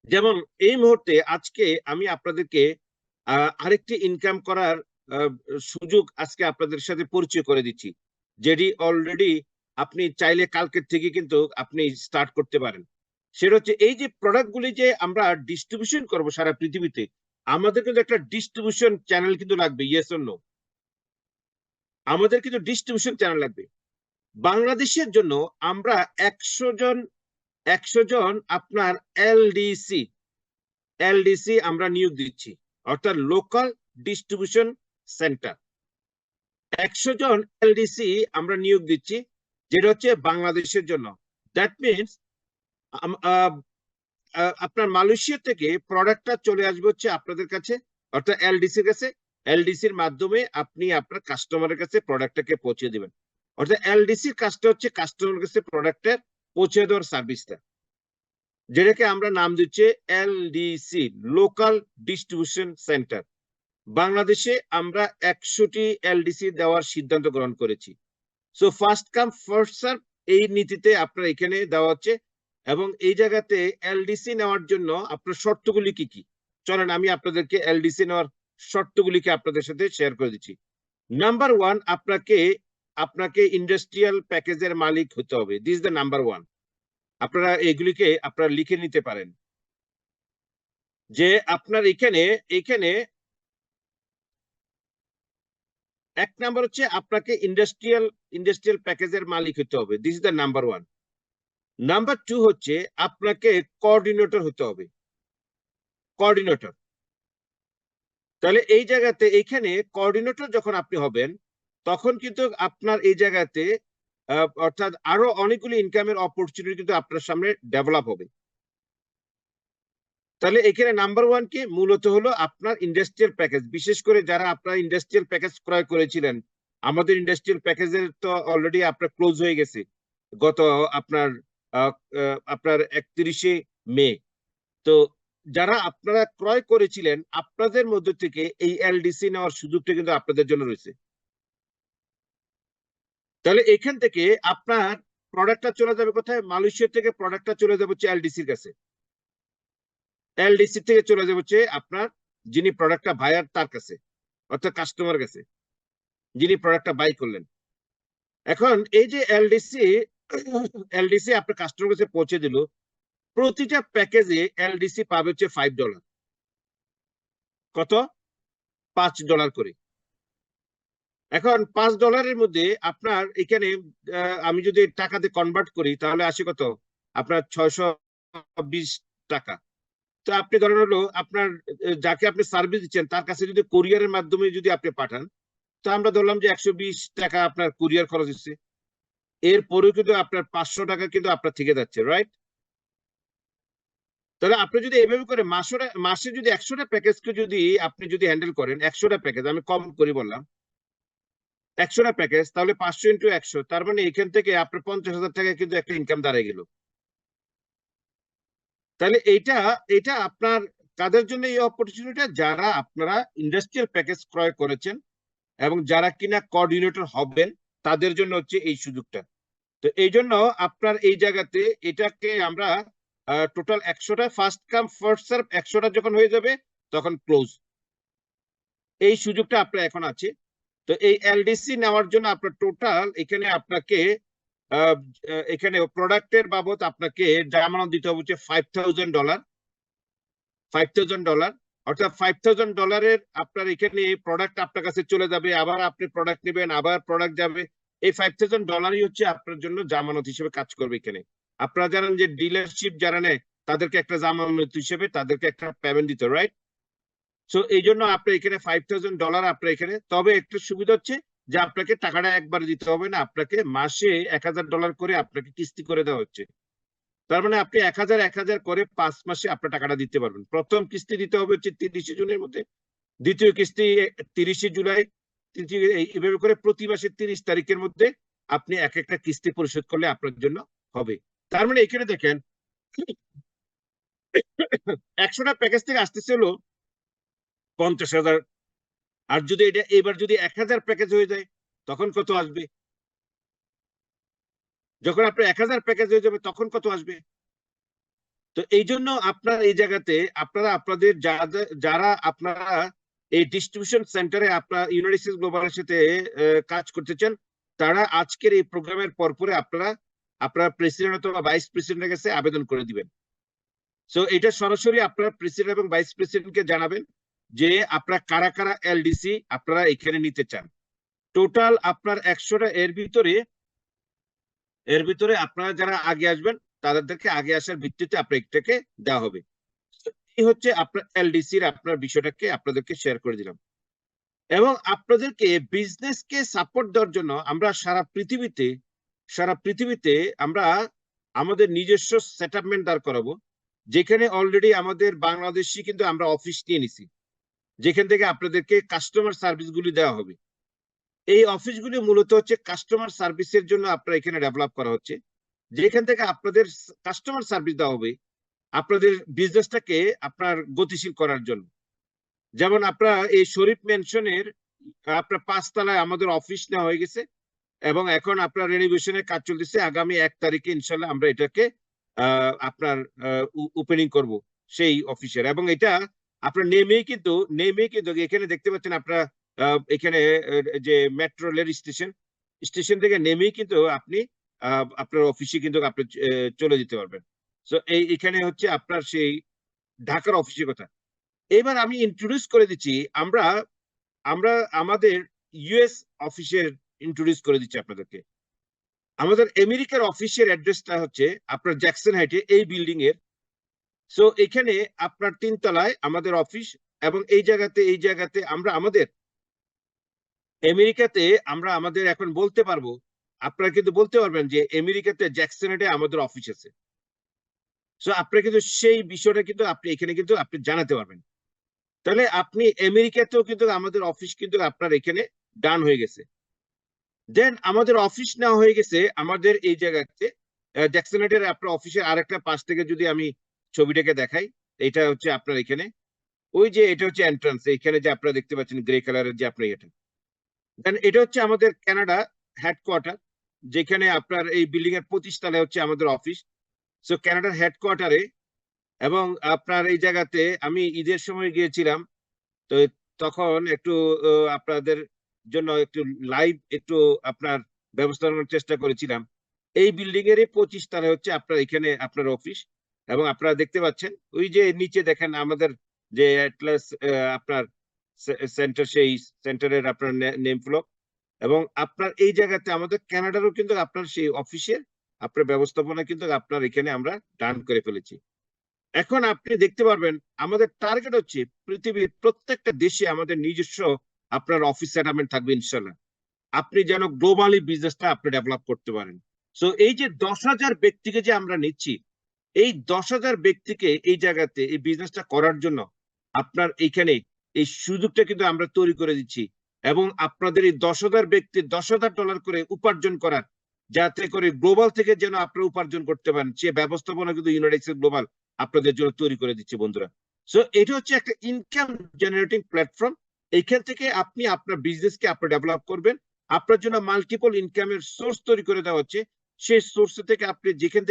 Speaker 1: যেমন এই মুহূর্তে আজকে আমি আপনাদেরকে আরেকটি ইনকাম করার সুযোগ আজকে আপনাদের সাথে পরিচয় করে দিচ্ছি, যেটি অলরেডি আপনি চাইলে কালকের থেকে কিন্তু আপনি স্টার্ট করতে পারেন। সেটা হচ্ছে এই যে প্রোডাক্টগুলি যে আমরা ডিস্ট্রিবিউশন করব সারা পৃথিবীতে, আমাদের কিন্তু একটা ডিস্ট্রিবিউশন চ্যানেল কিন্তু লাগবে। Yes or no? আমাদের কিন্তু ডিস্ট্রিবিউশন চ্যানেল লাগবে। বাংলাদেশের জন্য আমরা 100 জন আপনার এলডিসি আমরা নিয়োগ দিচ্ছি, অর্থাৎ লোকাল ডিস্ট্রিবিউশন সেন্টার। 100 জন এলডিসি আমরা নিয়োগ দিচ্ছি, যেটা হচ্ছে বাংলাদেশের জন্য। দ্যাট মিনস আপনার মালয়েশিয়া থেকে প্রোডাক্টটা চলে আসবে হচ্ছে আপনাদের কাছে, অর্থাৎ এলডিসির কাছে। এলডিসির মাধ্যমে আপনি আপনার কাস্টমারের কাছে প্রোডাক্টটাকে পৌঁছে দিবেন। অর্থাৎ এলডিসির কাজটা হচ্ছে কাস্টমারের কাছে প্রোডাক্টের পৌঁছে দেওয়ার সার্ভিসটা, যেটাকে আমরা নাম দিচ্ছি এলডিসি, লোকাল ডিস্ট্রিবিউশন সেন্টার। বাংলাদেশে আমরা 100টি এলডিসি দেওয়ার সিদ্ধান্ত গ্রহণ করেছি। So first come first serve এই নীতিতে আপনার এখানে দেওয়া হচ্ছে। এবং এই জায়গাতে এলডিসি নেওয়ার জন্য আপনার শর্তগুলি কি কি, চলেন আমি আপনাদেরকে এলডিসি নেওয়ার শর্তগুলিকে আপনাদের সাথে শেয়ার করে দিচ্ছি। নাম্বার 1, আপনাকে ইন্ডাস্ট্রিয়াল প্যাকেজের মালিক হতে হবে। This is the number 1। আপনারা এগুলিকে আপনারা লিখে নিতে পারেন যে আপনার এখানে 1 নাম্বার হচ্ছে আপনাকে ইন্ডাস্ট্রিয়াল প্যাকেজের মালিক হতে হবে। This is the number 1। Number 2 হচ্ছে আপনাকে কোঅর্ডিনেটর হতে হবে। কোঅর্ডিনেটর, তাহলে এই জায়গাতে এখানে কোঅর্ডিনেটর যখন আপনি হবেন তখন কিন্তু আপনার এই জায়গাতে অর্থাৎ আরো অনেকগুলি ইনকামের অপরচুনিটি কিন্তু আপনার সামনে ডেভেলপ হবে। তাহলে এখানে নাম্বার 1 কি মূলত হলো আপনার ইন্ডাস্ট্রিয়াল প্যাকেজ। বিশেষ করে যারা আপনার ইন্ডাস্ট্রিয়াল প্যাকেজ ক্রয় করেছিলেন, আমাদের ইন্ডাস্ট্রিয়াল প্যাকেজের তো অলরেডি আপনার ক্লোজ হয়ে গেছে গত আপনার 31শে মে। তো যারা আপনারা ক্রয় করেছিলেন আপনাদের মধ্যে থেকে এই এলডিসি নেওয়ার সুযোগটা কিন্তু আপনাদের জন্য রয়েছে। তাহলে এখান থেকে আপনার প্রোডাক্টটা চলে যাবে কোথায়? মালয়েশিয়া থেকে প্রোডাক্টটা চলে যাবে হচ্ছে এলডিসির কাছে। এলডিসি থেকে চলে যাবে হচ্ছে আপনার যিনি প্রোডাক্টটা বায়ার তার কাছে, অর্থাৎ কাস্টমার কাছে, যিনি প্রোডাক্টটা বাই করলেন। এখন এই যে এলডিসি আপনার কাস্টমার কাছে পৌঁছে দিল, প্রতিটা প্যাকেজে এলডিসি পাবে হচ্ছে $5। কত? $5 করে। এখন $5 মধ্যে আপনার এখানে আমি যদি টাকাতে কনভার্ট করি তাহলে আসে কত? আপনার 620 টাকা। তো আপনি ধরেন হলো আপনার যাকে আপনি সার্ভিস দিচ্ছেন তার কাছে যদি কুরিয়ারের মাধ্যমে যদি আপনি পাঠান, তো আমরা ধরলাম যে 120 টাকা আপনার কুরিয়ার খরচ হচ্ছে, এরপরেও কিন্তু আপনার 500 টাকা কিন্তু আপনার থেকে যাচ্ছে, রাইট? তাহলে আপনি যদি এভাবে করে মাসে যদি 100টা প্যাকেজকে যদি আপনি যদি হ্যান্ডেল করেন, 100টা প্যাকেজ আমি কম করে বললাম, 100টা প্যাকেজ, তাহলে 500 ইন্টু 100, তার মানে এখান থেকে আপনার 50,000 টাকা কিন্তু একটা ইনকাম দাঁড়িয়ে গেল। তাহলে এইটা এটা আপনার কাদের জন্য এই অপরচুনিটি? যারা আপনারা ইন্ডাস্ট্রিয়াল প্যাকেজ ক্রয় করেছেন এবং যারা কিনা কোঅর্ডিনেটর হবেন, তাদের জন্য হচ্ছে এই সুযোগটা। তো এই জন্য আপনার এই জায়গাতে এটাকে আমরা টোটাল 100টা ফার্স্ট কাম ফার্স্ট সার্ভ, 100টা যখন হয়ে যাবে তখন ক্লোজ। এই সুযোগটা আপনার এখন আছে। তো এই এলডিসি নেওয়ার জন্য আপনার টোটাল এখানে আপনাকে এখানে প্রোডাক্টের বাবদ আপনাকে জামানত দিতে হবে হচ্ছে $5,000। $5,000 অর্থাৎ $5,000 আপনার এখানে প্রোডাক্ট আপনার কাছে চলে যাবে, আবার আপনি প্রোডাক্ট নেবেন, আবার প্রোডাক্ট যাবে। এই $5,000 হচ্ছে আপনার জন্য জামানত হিসেবে কাজ করবে এখানে। আপনারা জানেন যে ডিলারশিপ যারা নেয় তাদেরকে একটা জামানত হিসেবে তাদেরকে একটা পেমেন্ট দিতে, রাইট? সো এই জন্য আপনার এখানে $5,000 আপনার এখানে, তবে একটু সুবিধা হচ্ছে যে আপনাকে টাকাটা একবার দিতে হবে না, আপনাকে মাসে $1,000 করে আপনাকে কিস্তি করে দেওয়া হচ্ছে। তার মানে আপনি 1,000 করে 5 মাসে আপনার টাকাটা দিতে পারবেন। প্রথম কিস্তি দিতে হবে হচ্ছে 30 জুনের মধ্যে, দ্বিতীয় কিস্তি 30 জুলাই, এইভাবে করে প্রতি মাসের 30 তারিখের মধ্যে আপনি এক একটা কিস্তি পরিশোধ করলে আপনার জন্য হবে। তার মানে এখানে দেখেন 100টা প্যাকেজ থেকে আসতেছে হলো 50,000। আর যদি এটা এবার যদি 1,000 প্যাকেজ হয়ে যায় তখন কত আসবে? যখন আপনার 1,000 প্যাকেজ হয়ে যাবে তখন কত আসবে? তো এই জন্য আপনার এই জায়গাতে আপনারা আপনাদের যারা আপনারা এই ডিস্ট্রিবিউশন সেন্টারে আপনার ইউনাইটেড স্টেটস গ্লোবালের সাথে কাজ করতে চান, তারা আজকের এই প্রোগ্রামের পরপরে আপনারা প্রেসিডেন্ট অথবা ভাইস প্রেসিডেন্টের কাছে আবেদন করে দিবেন। সো এটা সরাসরি আপনার প্রেসিডেন্ট এবং ভাইস প্রেসিডেন্টকে জানাবেন যে আপনারা কারা কারা এলডিসি আপনারা এখানে নিতে চান। টোটাল আপনার 100টা, এর ভিতরে আপনারা যারা আগে আসবেন তাদেরকে আগে আসার ভিত্তিতে আপনার এটাকে দেওয়া হবে। এই হচ্ছে আপনার এলডিসির আপনার বিষয়টাকে আপনাদেরকে শেয়ার করে দিলাম। এবং আপনাদেরকে বিজনেসকে সাপোর্ট দেওয়ার জন্য আমরা সারা পৃথিবীতে আমরা আমাদের নিজস্ব সেটআপমেন্ট দাঁড় করাবো, যেখানে অলরেডি আমাদের বাংলাদেশি কিন্তু আমরা অফিস নিয়ে নিছি, যেখান থেকে আপনাদেরকে কাস্টমার সার্ভিস গুলি দেওয়া হবে। এই অফিসগুলি মূলত হচ্ছে কাস্টমার সার্ভিসের জন্য আপনার এখানে ডেভেলপ করা হচ্ছে, যেখান থেকে আপনাদের কাস্টমার সার্ভিস দেওয়া হবে আপনাদের বিজনেসটাকে আপনার গতিশীল করার জন্য। যেমন আপনার এই শরীফ ম্যানশনের আপনার 5 তলায় আমাদের অফিস নেওয়া হয়ে গেছে এবং এখন আপনার রেনোভেশনের কাজ চলতেছে। আগামী 1 তারিখে ইনশাল্লাহ আমরা এটাকে আপনার ওপেনিং করব সেই অফিসের। এবং এটা আপনার নেমেই কিন্তু এখানে দেখতে পাচ্ছেন আপনারা এখানে যে মেট্রো রেল স্টেশন থেকে নেমেই কিন্তু আপনি আপনার অফিসে কিন্তু আপনি চলে যেতে পারবেন। তো এখানে হচ্ছে আপনার সেই ঢাকার অফিসের কথা। এবার আমি ইন্ট্রোডিউস করে দিচ্ছি, আমরা আমরা আমাদের ইউএস অফিসের ইন্ট্রোডিউস করে দিচ্ছি আপনাদেরকে। আমাদের আমেরিকার অফিসের অ্যাড্রেসটা হচ্ছে আপনার জ্যাকসন হাইটে এই বিল্ডিং এর। সো এখানে আপনার 3 তলায় আমাদের অফিস এবং এই জায়গাতে আমরা আমাদের আমেরিকাতে আমরা আমাদের এখন বলতে পারবো, আপনারা কিন্তু বলতে পারবেন যে আমেরিকাতে জ্যাকসন হাইটে আমাদের অফিস আছে। সো আপনারা কিন্তু সেই বিষয়টা কিন্তু আপনি এখানে কিন্তু আপনি জানাতে পারবেন। তাহলে আপনি আমেরিকাতেও কিন্তু আমাদের অফিস কিন্তু আপনার এখানে ডান হয়ে গেছে। দেন আমাদের অফিস নেওয়া হয়ে গেছে আমাদের এই জায়গাতে জ্যাকসন হাইটের আপনার অফিসের আরেকটা পাশ থেকে যদি আমি ছবিটাকে দেখাই, এটা হচ্ছে আপনার এখানে ওই যে এটা হচ্ছে এন্ট্রান্স, এখানে যে আপনারা দেখতে পাচ্ছেন গ্রে কালারের যে আপনার এটা। দেন এটা হচ্ছে আমাদের কানাডা হেডকোয়ার্টার, যেখানে আপনার এই বিল্ডিং এর 25 তলায় হচ্ছে আমাদের অফিস। সো কানাডার হেডকোয়ার্টারে এবং আপনার এই জায়গাতে আমি ঈদের সময় গিয়েছিলাম, তো তখন একটু আপনাদের জন্য একটু লাইভ একটু আপনার ব্যবস্থা নেওয়ার চেষ্টা করেছিলাম। এই বিল্ডিং এর 25 তলায় হচ্ছে আপনার এখানে আপনার অফিস। এবং আপনারা দেখতে পাচ্ছেন ওই যে নিচে দেখেন আমাদের যে অ্যাটলাস আপনার সেন্টার, সেই সেন্টারের আপনার নেম ফ্লক। এবং আপনার এই জায়গাতে আমাদের কানাডারও কিন্তু আপনার সেই অফিসের আপনার ব্যবস্থাপনা কিন্তু আপনার এখানে আমরা ডান করে ফেলেছি। এখন আপনি দেখতে পারবেন আমাদের টার্গেট হচ্ছে পৃথিবীর প্রত্যেকটা দেশে আমাদের নিজস্ব আপনার অফিস সেটেলমেন্ট থাকবে ইনশাল্লাহ। আপনি যেন গ্লোবালি বিজনেসটা আপনি ডেভেলপ করতে পারেন। সো এই যে 10,000 ব্যক্তিকে যে আমরা নিচ্ছি, এই 10,000 ব্যক্তিকে এই জায়গাতে এই বিজনেসটা করার জন্য আপনার এইখানে এই সুযোগটা কিন্তু আমরা তৈরি করে দিচ্ছি, এবং আপনাদের এই 10,000 ব্যক্তি $10,000 করে উপার্জন করার, যাতে করে গ্লোবাল থেকে যেন আপনারা উপার্জন করতে পারেন, সে ব্যবস্থাপনা কিন্তু ইউনাইটেড স্টেটস গ্লোবাল আপনাদের জন্য তৈরি করে দিচ্ছে বন্ধুরা। সো এটা হচ্ছে একটা ইনকাম জেনারেটিং প্ল্যাটফর্ম। এইখান থেকে আপনি আপনার বিজনেসকে আপনি ডেভেলপ করবেন। আপনার জন্য মাল্টিপল ইনকামের সোর্স তৈরি করে দেওয়া হচ্ছে। সেই সোর্স থেকে আপনি যেখান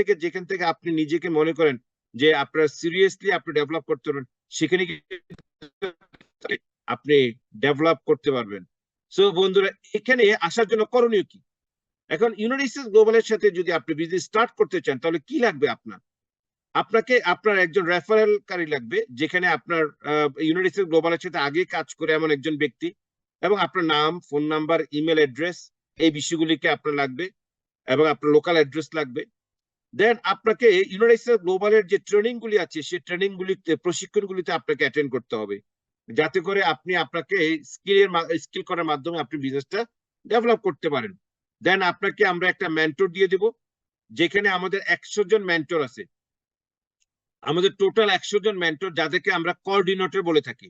Speaker 1: থেকে আপনি নিজেকে মনে করেন যে আপনার সিরিয়াসলি আপনি ডেভেলপ করতে পারবেন, সেখানে আপনি ডেভেলপ করতে পারবেন। সো বন্ধুরা, এখানে আসার জন্য করণীয় কি? এখন ইউনাইটেড স্টেটস গ্লোবালের সাথে যদি আপনি বিজনেস স্টার্ট করতে চান, তাহলে কি লাগবে আপনাকে আপনার একজন রেফারেলকারী লাগবে, যেখানে আপনার ইউনাইটেড স্টেটস গ্লোবালের সাথে আগে কাজ করে এমন একজন ব্যক্তি, এবং আপনার নাম, ফোন নাম্বার, ইমেল অ্যাড্রেস, এই বিষয়গুলিকে আপনার লাগবে, এবং আপনার লোকাল অ্যাড্রেস লাগবে। দেন আপনাকে ইউনাইটেড স্টেটস গ্লোবালের যে ট্রেনিং গুলি আছে, সেই ট্রেনিং গুলিতে, প্রশিক্ষণগুলিতে আপনাকে অ্যাটেন্ড করতে হবে, যাতে করে আপনি আপনাকে স্কিল করার মাধ্যমে আপনি বিজনেসটা ডেভেলপ করতে পারেন। দেন আপনাকে আমরা একটা মেন্টর দিয়ে দিব, যেখানে আমাদের 100 জন মেন্টর আছে। আমাদের টোটাল 100 জন মেন্টর, যাদেরকে আমরা কোঅর্ডিনেটর বলে থাকি।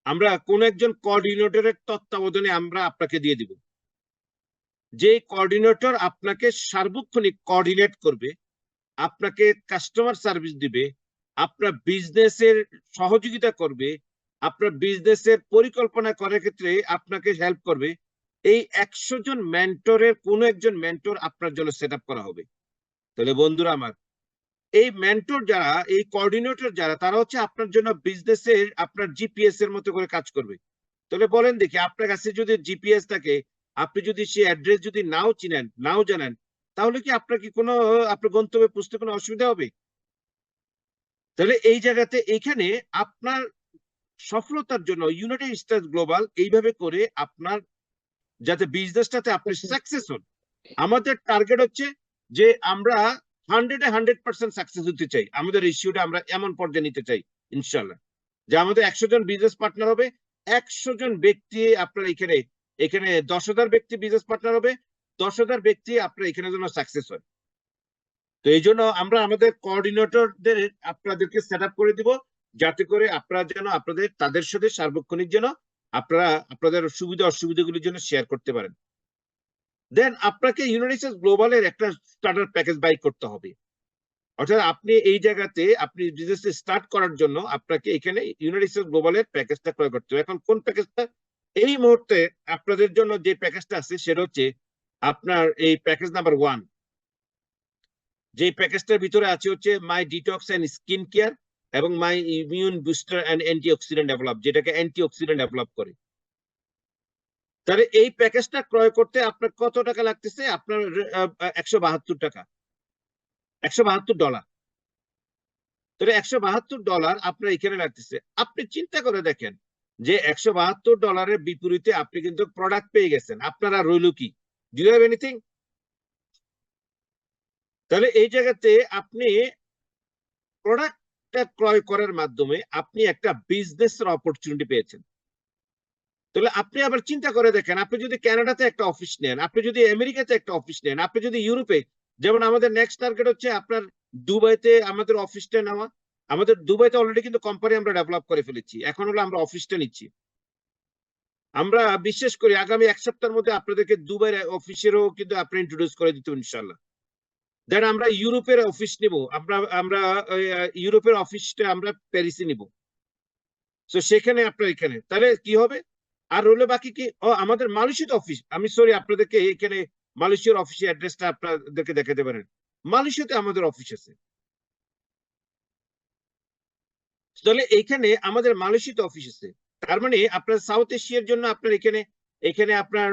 Speaker 1: আমরা কোন একজন কোঅর্ডিনেটরের তত্ত্বাবধানে আমরা আপনাকে দিয়ে দিব, যে কোঅর্ডিনেটর আপনাকে সার্বক্ষণিক কোঅর্ডিনেট করবে, আপনাকে কাস্টমার সার্ভিস দিবে, আপনার বিজনেসের সহযোগিতা করবে, আপনার বিজনেসের পরিকল্পনা করার ক্ষেত্রে আপনাকে হেল্প করবে। এই 100 জন মেন্টরের কোন একজন মেন্টর আপনার জন্য সেট আপ করা হবে। তাহলে বন্ধুরা আমার, এই মেন্টর যারা, এই কোঅর্ডিনেটর যারা, তারা হচ্ছে আপনার জন্য বিজনেসের আপনার জিপিএস এর মতো করে কাজ করবে। তাহলে বলেন দেখি, আপনার কাছে যদি জিপিএস থাকে, আপনি যদি সেই অ্যাড্রেস যদি নাও চিনেন, নাও জানেন, তাহলে কি আপনার আপনার গন্তব্যে পৌঁছতে কোনো অসুবিধা হবে? তাহলে এই জায়গাতে এখানে আপনার সফলতার জন্য ইউনাইটেড স্টেটস গ্লোবাল এইভাবে করে আপনার, যাতে বিজনেসটাতে আপনি সাকসেস হন। আমাদের টার্গেট হচ্ছে যে আমরা 100% সাকসেস হতে চাই। আমাদের রেশিওটা আমরা এমন পর্যায়ে নিতে চাই ইনশাল্লাহ, যে আমাদের 100 জন বিজনেস পার্টনার হবে। 100 জন ব্যক্তি আপনার এখানে এখানে 10,000 ব্যক্তি বিজনেস পার্টনার হবে। 10,000 ব্যক্তি আপনার এখানে যেন সাকসেস হয়। তো এই জন্য আমরা আমাদের কোঅর্ডিনেটরদের আপনাদেরকে সেট আপ করে দিব, যাতে করে আপনারা যেন আপনাদের তাদের সাথে সার্বক্ষণিক যেন আপনারা আপনাদের সুবিধা অসুবিধাগুলির জন্য শেয়ার করতে পারেন। দেন আপনাকে ইউনাইটেড স্টেটস গ্লোবালের একটা স্টার্টার প্যাকেজ বাই করতে হবে। অর্থাৎ আপনি এই জায়গাতে আপনি বিজনেস স্টার্ট করার জন্য আপনাকে এখানে ইউনাইটেড স্টেটস গ্লোবালের প্যাকেজটা ক্রয় করতে হবে। এখন কোন প্যাকেজটা? এই মুহূর্তে আপনাদের জন্য যে প্যাকেজটা আছে, সেটা হচ্ছে আপনার এই প্যাকেজ নাম্বার 1। যে প্যাকেজটার ভিতরে আছে হচ্ছে my detox and skin care এবং my immune booster and antioxidant develop, যেটাকে অ্যান্টিঅক্সিডেন্ট ডেভেলপ করে। তাহলে এই প্যাকেজটা ক্রয় করতে আপনার কত টাকা লাগতেছে? আপনার 172 টাকা, $172। তাহলে $172 আপনার এখানে লাগতেছে। আপনি চিন্তা করে দেখেন যে $172 বিপরীতে আপনি কিন্তু প্রোডাক্ট পেয়ে গেছেন। আপনার আর রইল কি? Do you have anything? তাহলে এই জায়গাতে আপনি প্রোডাক্টটা ক্রয় করার মাধ্যমে আপনি একটা বিজনেসের অপরচুনিটি পেয়েছেন। তাহলে আপনি আবার চিন্তা করে দেখেন, আপনি যদি কানাডাতে একটা অফিস নেন, আপনি যদি আমেরিকাতে একটা অফিস নেন, আপনি যদি ইউরোপে, যেমন আমাদের নেক্সট টার্গেট হচ্ছে আপনার দুবাইতে আমাদের অফিসটা নেওয়া। আমাদের দুবাইতে অলরেডি কিন্তু কোম্পানি আমরা ডেভেলপ করে ফেলেছি, এখন হলো আমরা অফিসটা নিচ্ছি। আমরা বিশ্বাস করি আগামী 1 সপ্তাহের মধ্যে আপনাদেরকে দুবাইয়ের অফিসেরও কিন্তু আপনি ইন্ট্রোডিউস করে দিতে ইনশাল্লাহ। দেন আমরা ইউরোপের অফিস নিব, আমরা আমরা ইউরোপের অফিসটা আমরা প্যারিসে নিব। তো সেখানে আপনার এখানে তাহলে কি হবে? আর রইলো বাকি কি? ও, আমাদের মালয়েশিয়াতে অফিস, আমি সরি আপনাদেরকে এখানে মালয়েশিয়ার অফিসের অ্যাড্রেসটা আপনাদেরকে দেখাতে পারেন। মালয়েশিয়াতে আমাদের অফিস আছে। তাহলে এইখানে আমাদের মালয়েশিয়াতে অফিস আছে। তার মানে আপনার সাউথ এশিয়ার জন্য আপনার এখানে এখানে আপনার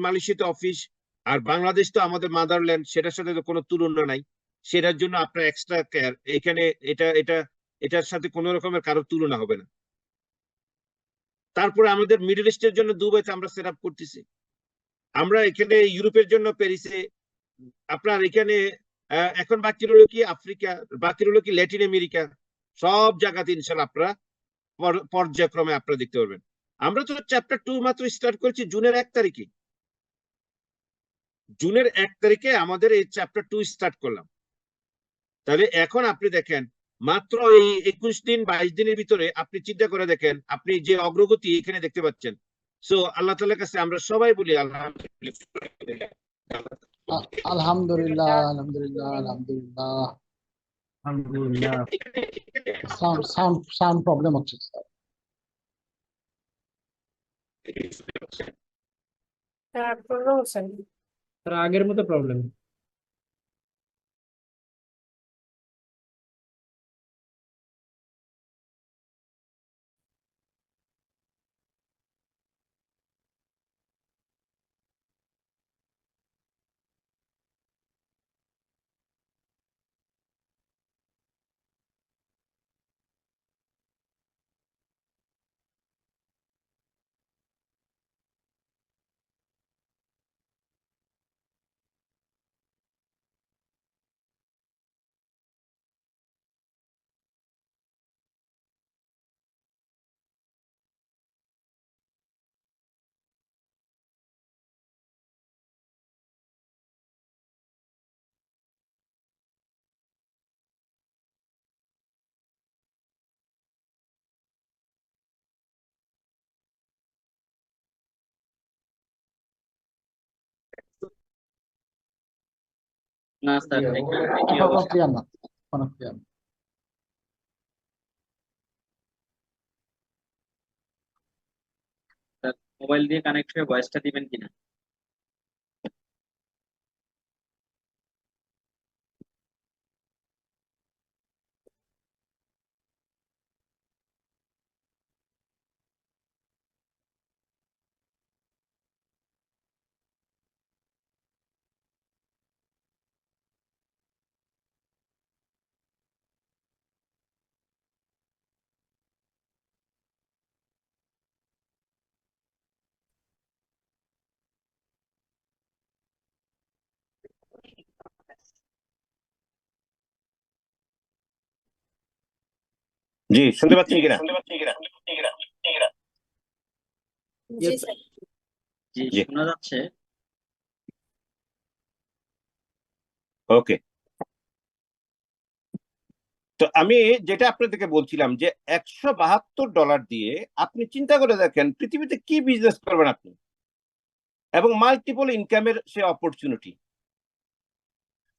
Speaker 1: মালয়েশিয়াতে অফিস। আর বাংলাদেশ তো আমাদের মাদারল্যান্ড, সেটার সাথে তো কোনো তুলনা নাই। সেটার জন্য আপনার এক্সট্রা কেয়ার এখানে, এটা এটা এটার সাথে কোনো রকমের কারো তুলনা হবে না। তারপরে আমাদের মিডল ইস্টের জন্য দুবাইতে আমরা সেট আপ করতেছি। আমরা এখানে ইউরোপের জন্য প্যারিসে, আপনার এখানে এখন বাকি রইল কি আফ্রিকা, বাকি রইল কি ল্যাটিন আমেরিকা, সব জায়গাতে ইনশাল্লাহ আপনারা পর্যায়ক্রমে আপনারা দেখতে পারবেন। আমরা তো চ্যাপ্টার 2 মাত্র স্টার্ট করেছি জুনের 1 তারিখে। জুনের 1 তারিখে আমাদের এই চ্যাপ্টার 2 স্টার্ট করলাম। তাহলে এখন আপনি দেখেন মাত্র এই 21 দিন 22 দিনের ভিতরে আপনি চিন্তা করে দেখেন আপনি যে অগ্রগতি এখানে দেখতে পাচ্ছেন। সো আল্লাহ তাআলার কাছে আমরা সবাই বলি আলহামদুলিল্লাহ।
Speaker 3: আলহামদুলিল্লাহ, আলহামদুলিল্লাহ, আলহামদুলিল্লাহ।
Speaker 4: আলহামদুলিল্লাহ।
Speaker 3: সাউন্ড প্রবলেম হচ্ছে স্যার।
Speaker 4: তার আগের মতো প্রবলেম।
Speaker 2: না স্যার, একই
Speaker 3: এখনো
Speaker 2: অবস্থা।
Speaker 3: ক্লিয়ার না, এখনো ক্লিয়ার না।
Speaker 2: স্যার, মোবাইল দিয়ে কানেক্ট হয়ে ভয়েসটা দিবেন কিনা?
Speaker 1: জি, শুনতে পাচ্ছেন কিনা?
Speaker 4: জি স্যার।
Speaker 2: জি,
Speaker 1: জি,
Speaker 2: শোনা যাচ্ছে।
Speaker 1: ওকে। তো আমি যেটা আপনাদেরকে বলছিলাম যে $172 দিয়ে আপনি চিন্তা করে দেখেন পৃথিবীতে কি বিজনেস করবেন আপনি, এবং মাল্টিপল ইনকামের সে অপরচুনিটি।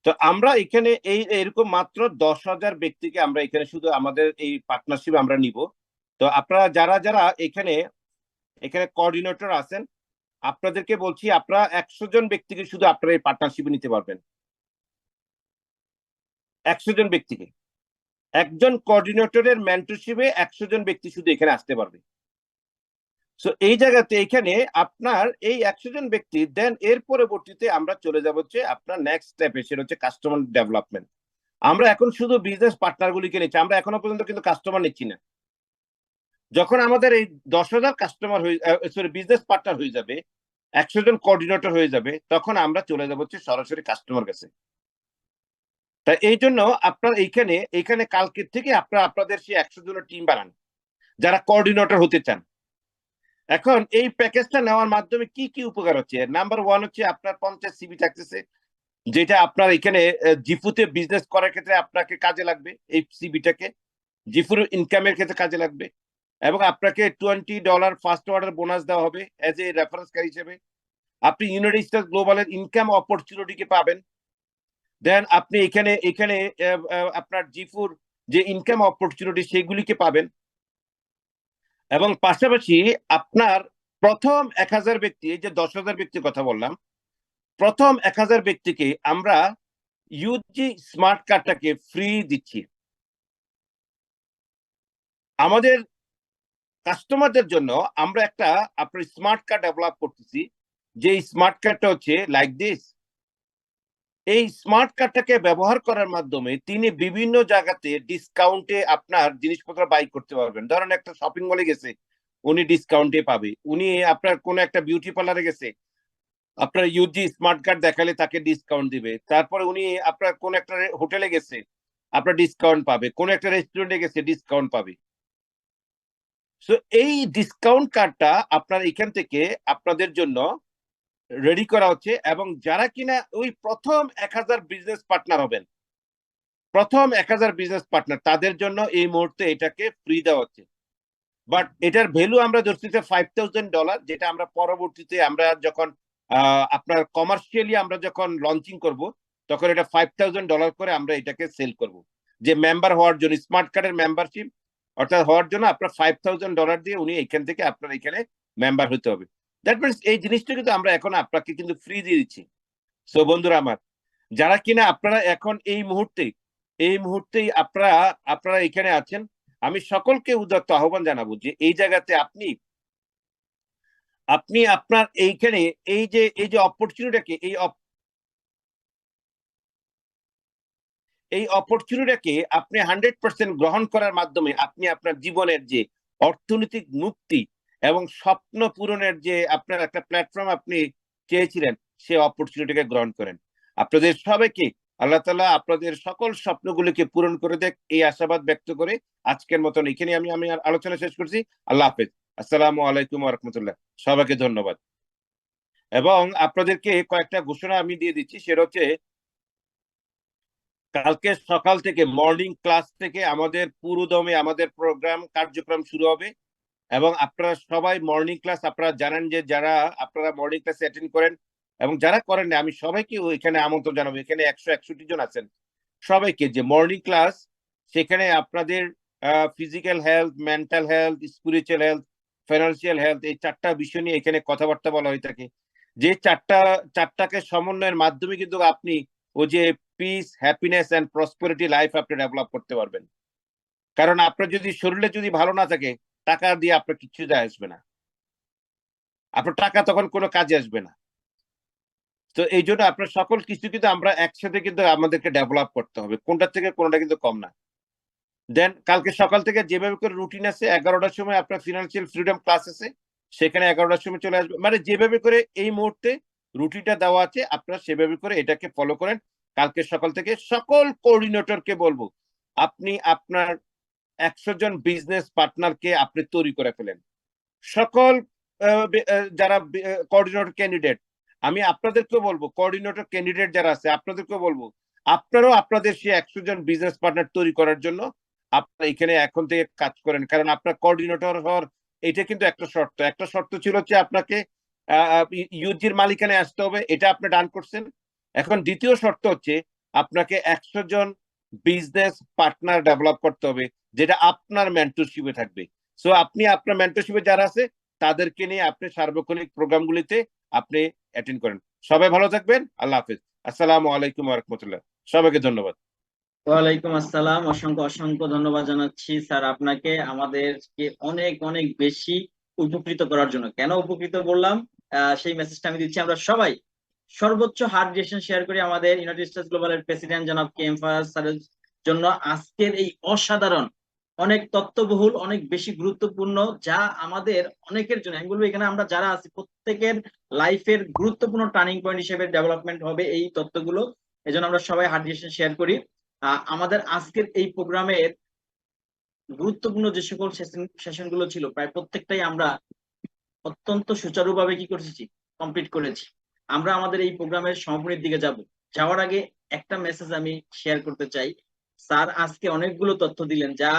Speaker 1: তো আমরা এখানে এই এরকম মাত্র 10,000 ব্যক্তিকে আমরা এখানে শুধু আমাদের এই পার্টনারশিপ আমরা নিব। তো আপনারা যারা যারা এখানে এখানে কোঅর্ডিনেটর আছেন, আপনাদেরকে বলছি আপনারা 100 জন ব্যক্তিকে শুধু আপনারা এই পার্টনারশিপে নিতে পারবেন। 100 জন ব্যক্তিকে, একজন কোঅর্ডিনেটরের মেন্টরশিপে 100 জন ব্যক্তি শুধু এখানে আসতে পারবে। সো এই জায়গাতে এখানে আপনার এই 100 জন ব্যক্তি, দেন এর পরবর্তীতে আমরা চলে যাব হচ্ছে আপনার নেক্সট স্টেপে, সেটা হচ্ছে কাস্টমার ডেভেলপমেন্ট। আমরা এখন শুধু বিজনেস পার্টনার গুলিকে নিচ্ছি, আমরা এখনো পর্যন্ত কিন্তু কাস্টমার নিচ্ছি না। যখন আমাদের এই 10,000 কাস্টমার হয়ে সরি বিজনেস পার্টনার হয়ে যাবে, 100 জন কোঅর্ডিনেটর হয়ে যাবে, তখন আমরা চলে যাব হচ্ছে সরাসরি কাস্টমার কাছে। তাই এই জন্য আপনার এইখানে এইখানে কালকের থেকে আপনারা আপনাদের সেই 100 জনের টিম বানান যারা কোঅর্ডিনেটর হতে চান। এখন এই প্যাকেজটা নেওয়ার মাধ্যমে কি কি উপকার হচ্ছে? নাম্বার 1 হচ্ছে আপনার 50 সিবি থাকতেছে, যেটা আপনার এখানে জিফুতে বিজনেস করার ক্ষেত্রে আপনাকে কাজে লাগবে। এই সিবিটাকে জিফুর ইনকামের ক্ষেত্রে কাজে লাগবে, এবং আপনাকে $20 ফার্স্ট অর্ডার বোনাস দেওয়া হবে এজ এ রেফারেন্সকারী হিসেবে। আপনি ইউনাইটেড স্টেটস গ্লোবালের ইনকাম অপরচুনিটিকে পাবেন। দেন আপনি এখানে এখানে আপনার জিফুর যে ইনকাম অপরচুনিটি সেগুলিকে পাবেন, এবং পাশাপাশি আপনার প্রথম 1,000 ব্যক্তি, এই যে 10,000 ব্যক্তির কথা বললাম, প্রথম 1,000 ব্যক্তিকে আমরা ইউজি স্মার্ট কার্ডটাকে ফ্রি দিচ্ছি। আমাদের কাস্টমারদের জন্য আমরা একটা আপনার স্মার্ট কার্ড ডেভেলপ করতেছি, যে স্মার্ট কার্ডটা হচ্ছে লাইক দিস। এই স্মার্ট কার্ডটাকে ব্যবহার করার মাধ্যমে তিনি বিভিন্ন জায়গাতে ডিসকাউন্টে আপনার জিনিসপত্র বাই করতে পারবেন। ধরেন একটা শপিং মলে গেছে, উনি ডিসকাউন্টে পাবে। উনি আপনার কোন একটা বিউটি পার্লারে গেছে, আপনার ইউজি স্মার্ট কার্ড দেখালে তাকে ডিসকাউন্ট দিবে, তারপরে উনি আপনার কোন একটা হোটেলে গেছে আপনার ডিসকাউন্ট পাবে, কোন একটা রেস্টুরেন্টে গেছে ডিসকাউন্ট পাবে। সো এই ডিসকাউন্ট কার্ডটা আপনার এখান থেকে আপনাদের জন্য রেডি করা হচ্ছে, এবং যারা কিনা ওই প্রথম 1000 বিজনেস পার্টনার হবেন, প্রথম 1000 বিজনেস পার্টনার, তাদের জন্য এই মুহূর্তে এটাকে ফ্রি দেওয়া হচ্ছে। বাট এটার ভ্যালু আমরা ধরছি $5000, যেটা আমরা পরবর্তীতে আমরা যখন আপনার কমার্শিয়ালি আমরা যখন লঞ্চিং করব তখন এটা $5000 করে আমরা এটাকে সেল করব। যে মেম্বার হওয়ার জন্য, স্মার্ট কার্ডের মেম্বারশিপ অর্থাৎ হওয়ার জন্য আপনার $5000 দিয়ে উনি এখান থেকে আপনার এখানে মেম্বার হতে হবে। দ্যাট মিনস এই জিনিসটা কিন্তু আমরা এখন আপনাকে কিন্তু ফ্রি দিয়ে দিচ্ছি। সো বন্ধুরা আমার, যারা কিনা আপনারা এখন এই মুহূর্তেই আপনারা এখানে আছেন, আমি সকলকে উদাত্ত আহ্বান জানাবো যে এই জায়গাতে আপনি আপনার এইখানে এই যে অপরচুনিটিটাকে এই অপরচুনিটিটাকে আপনি 100% গ্রহণ করার মাধ্যমে আপনি আপনার জীবনের যে অর্থনৈতিক মুক্তি এবং স্বপ্ন পূরণের যে আপনার একটা প্ল্যাটফর্ম আপনি চেয়েছিলেন, সে অপরচুনিটিকে গ্রহণ করেন। আপনাদের সবাইকে আল্লাহ তাআলা আপনাদের সকল স্বপ্নগুলিকে পূরণ করে দেখ, এই আশাবাদ ব্যক্ত করে আজকের মতন এখানে আমি আলোচনা শেষ করছি। আল্লাহ হাফেজ। আসসালামু আলাইকুম ওয়া রাহমাতুল্লাহ। সবাইকে ধন্যবাদ। এবং আপনাদেরকে কয়েকটা ঘোষণা আমি দিয়ে দিচ্ছি, সেটা হচ্ছে কালকে সকাল থেকে মর্নিং ক্লাস থেকে আমাদের পুরোদমে আমাদের প্রোগ্রাম কার্যক্রম শুরু হবে। এবং আপনারা সবাই মর্নিং ক্লাস, আপনারা জানেন যে যারা আপনারা মর্নিং ক্লাসে অ্যাটেন্ড করেন এবং যারা করেন না, আমি সবাইকে এখানে আমন্ত্রণ জানাবো। এখানে 161 জন আছেন, সবাইকে যে মর্নিং ক্লাস, সেখানে আপনাদের physical health, mental health, spiritual health, financial health, এই 4টা বিষয় নিয়ে এখানে কথাবার্তা বলা হয়ে থাকে। যে চারটাকে সমন্বয়ের মাধ্যমে কিন্তু আপনি ও যে peace, happiness and prosperity life আপনি ডেভেলপ করতে পারবেন। কারণ আপনার যদি শরীরে যদি ভালো না থাকে, টাকা দিয়ে আপনার কিছু যায় আসবে না, আপনার টাকা তখন কোনো কাজে আসবে না। তো এই জন্য আপনার সকল কিছু কিন্তু আমরা একসাথে কিন্তু আমাদেরকে ডেভেলপ করতে হবে, কোনটা থেকে কোনটা কিন্তু কম না। দেন কালকে সকাল থেকে যেভাবে করে রুটিন আছে, 11টার সময় আপনার ফিনান্সিয়াল ফ্রিডম ক্লাস আছে, সেখানে 11টার সময় চলে আসবে। মানে যেভাবে করে এই মুহূর্তে রুটিনটা দেওয়া আছে, আপনারা সেভাবে করে এটাকে ফলো করেন। কালকে সকাল থেকে সকল কোঅর্ডিনেটরকে বলবো, আপনি আপনার 100 জন বিজনেস পার্টনারকে আপনি তৈরি করে ফেলেন। সকল যারা কোঅর্ডিনেটর ক্যান্ডিডেট, আমি আপনাদেরকেও বলবো, কোঅর্ডিনেটর ক্যান্ডিডেট যারা আছে আপনাদেরকেও বলবো, আপনারাও আপনাদের সেই 100 জন বিজনেস পার্টনার তৈরি করার জন্য আপনারা এখানে এখন থেকে কাজ করেন। কারণ আপনার কোঅর্ডিনেটর হওয়ার এটা কিন্তু একটা শর্ত ছিল হচ্ছে আপনাকে ইউজির মালিকানায় আসতে হবে, এটা আপনি ডান করছেন। এখন দ্বিতীয় শর্ত হচ্ছে আপনাকে 100 জন বিজনেস পার্টনার ডেভেলপ করতে হবে, যেটা আপনার মেন্টরশিপে থাকবে। সো আপনি আপনার মেন্টরশিপে যারা আছে তাদেরকে নিয়ে আপনি সার্বক্ষণিক প্রোগ্রামগুলিতে আপনি অ্যাটেন্ড করেন। সবাই ভালো থাকবেন। আল্লাহ হাফেজ। আসসালামু আলাইকুম ওয়া রাহমাতুল্লাহ। সবাইকে ধন্যবাদ।
Speaker 2: ওয়ালাইকুম আসসালাম। অসংখ্য অসংখ্য ধন্যবাদ জানাচ্ছি স্যার আপনাকে, আমাদেরকে অনেক অনেক বেশি উপকৃত করার জন্য। কেন উপকৃত বললাম সেই মেসেজটা আমি দিচ্ছি। আমরা সবাই সর্বোচ্চ হার্ড রিয়েকশন শেয়ার করি আমাদের ইউনাইটেড স্টেটস গ্লোবালের প্রেসিডেন্ট জনাব কে.এম. ফারাজ স্যারের জন্য আজকের এই অসাধারণ, অনেক তথ্যবহুল, অনেক বেশি গুরুত্বপূর্ণ, যা আমাদের অনেকের জন্য, আমি বলবো এখানে আমরা যারা আছি প্রত্যেকের লাইফের গুরুত্বপূর্ণ টার্নিং পয়েন্ট হিসেবে ডেভেলপমেন্ট হবে এই তথ্যগুলো। এজন্য আমরা সবাই হার্ড রিয়েকশন শেয়ার করি। আমাদের আজকের এই প্রোগ্রামের গুরুত্বপূর্ণ যে সকল সেশনগুলো ছিল, প্রায় প্রত্যেকটাই আমরা অত্যন্ত সুচারুভাবে কি করেছি, কমপ্লিট করেছি। আমরা আমাদের এই প্রোগ্রামের সমাপনের দিকে যাওয়ার আগে একটা মেসেজ আমি শেয়ার করতে চাই। স্যার আজকে অনেকগুলো তথ্য দিলেন, যা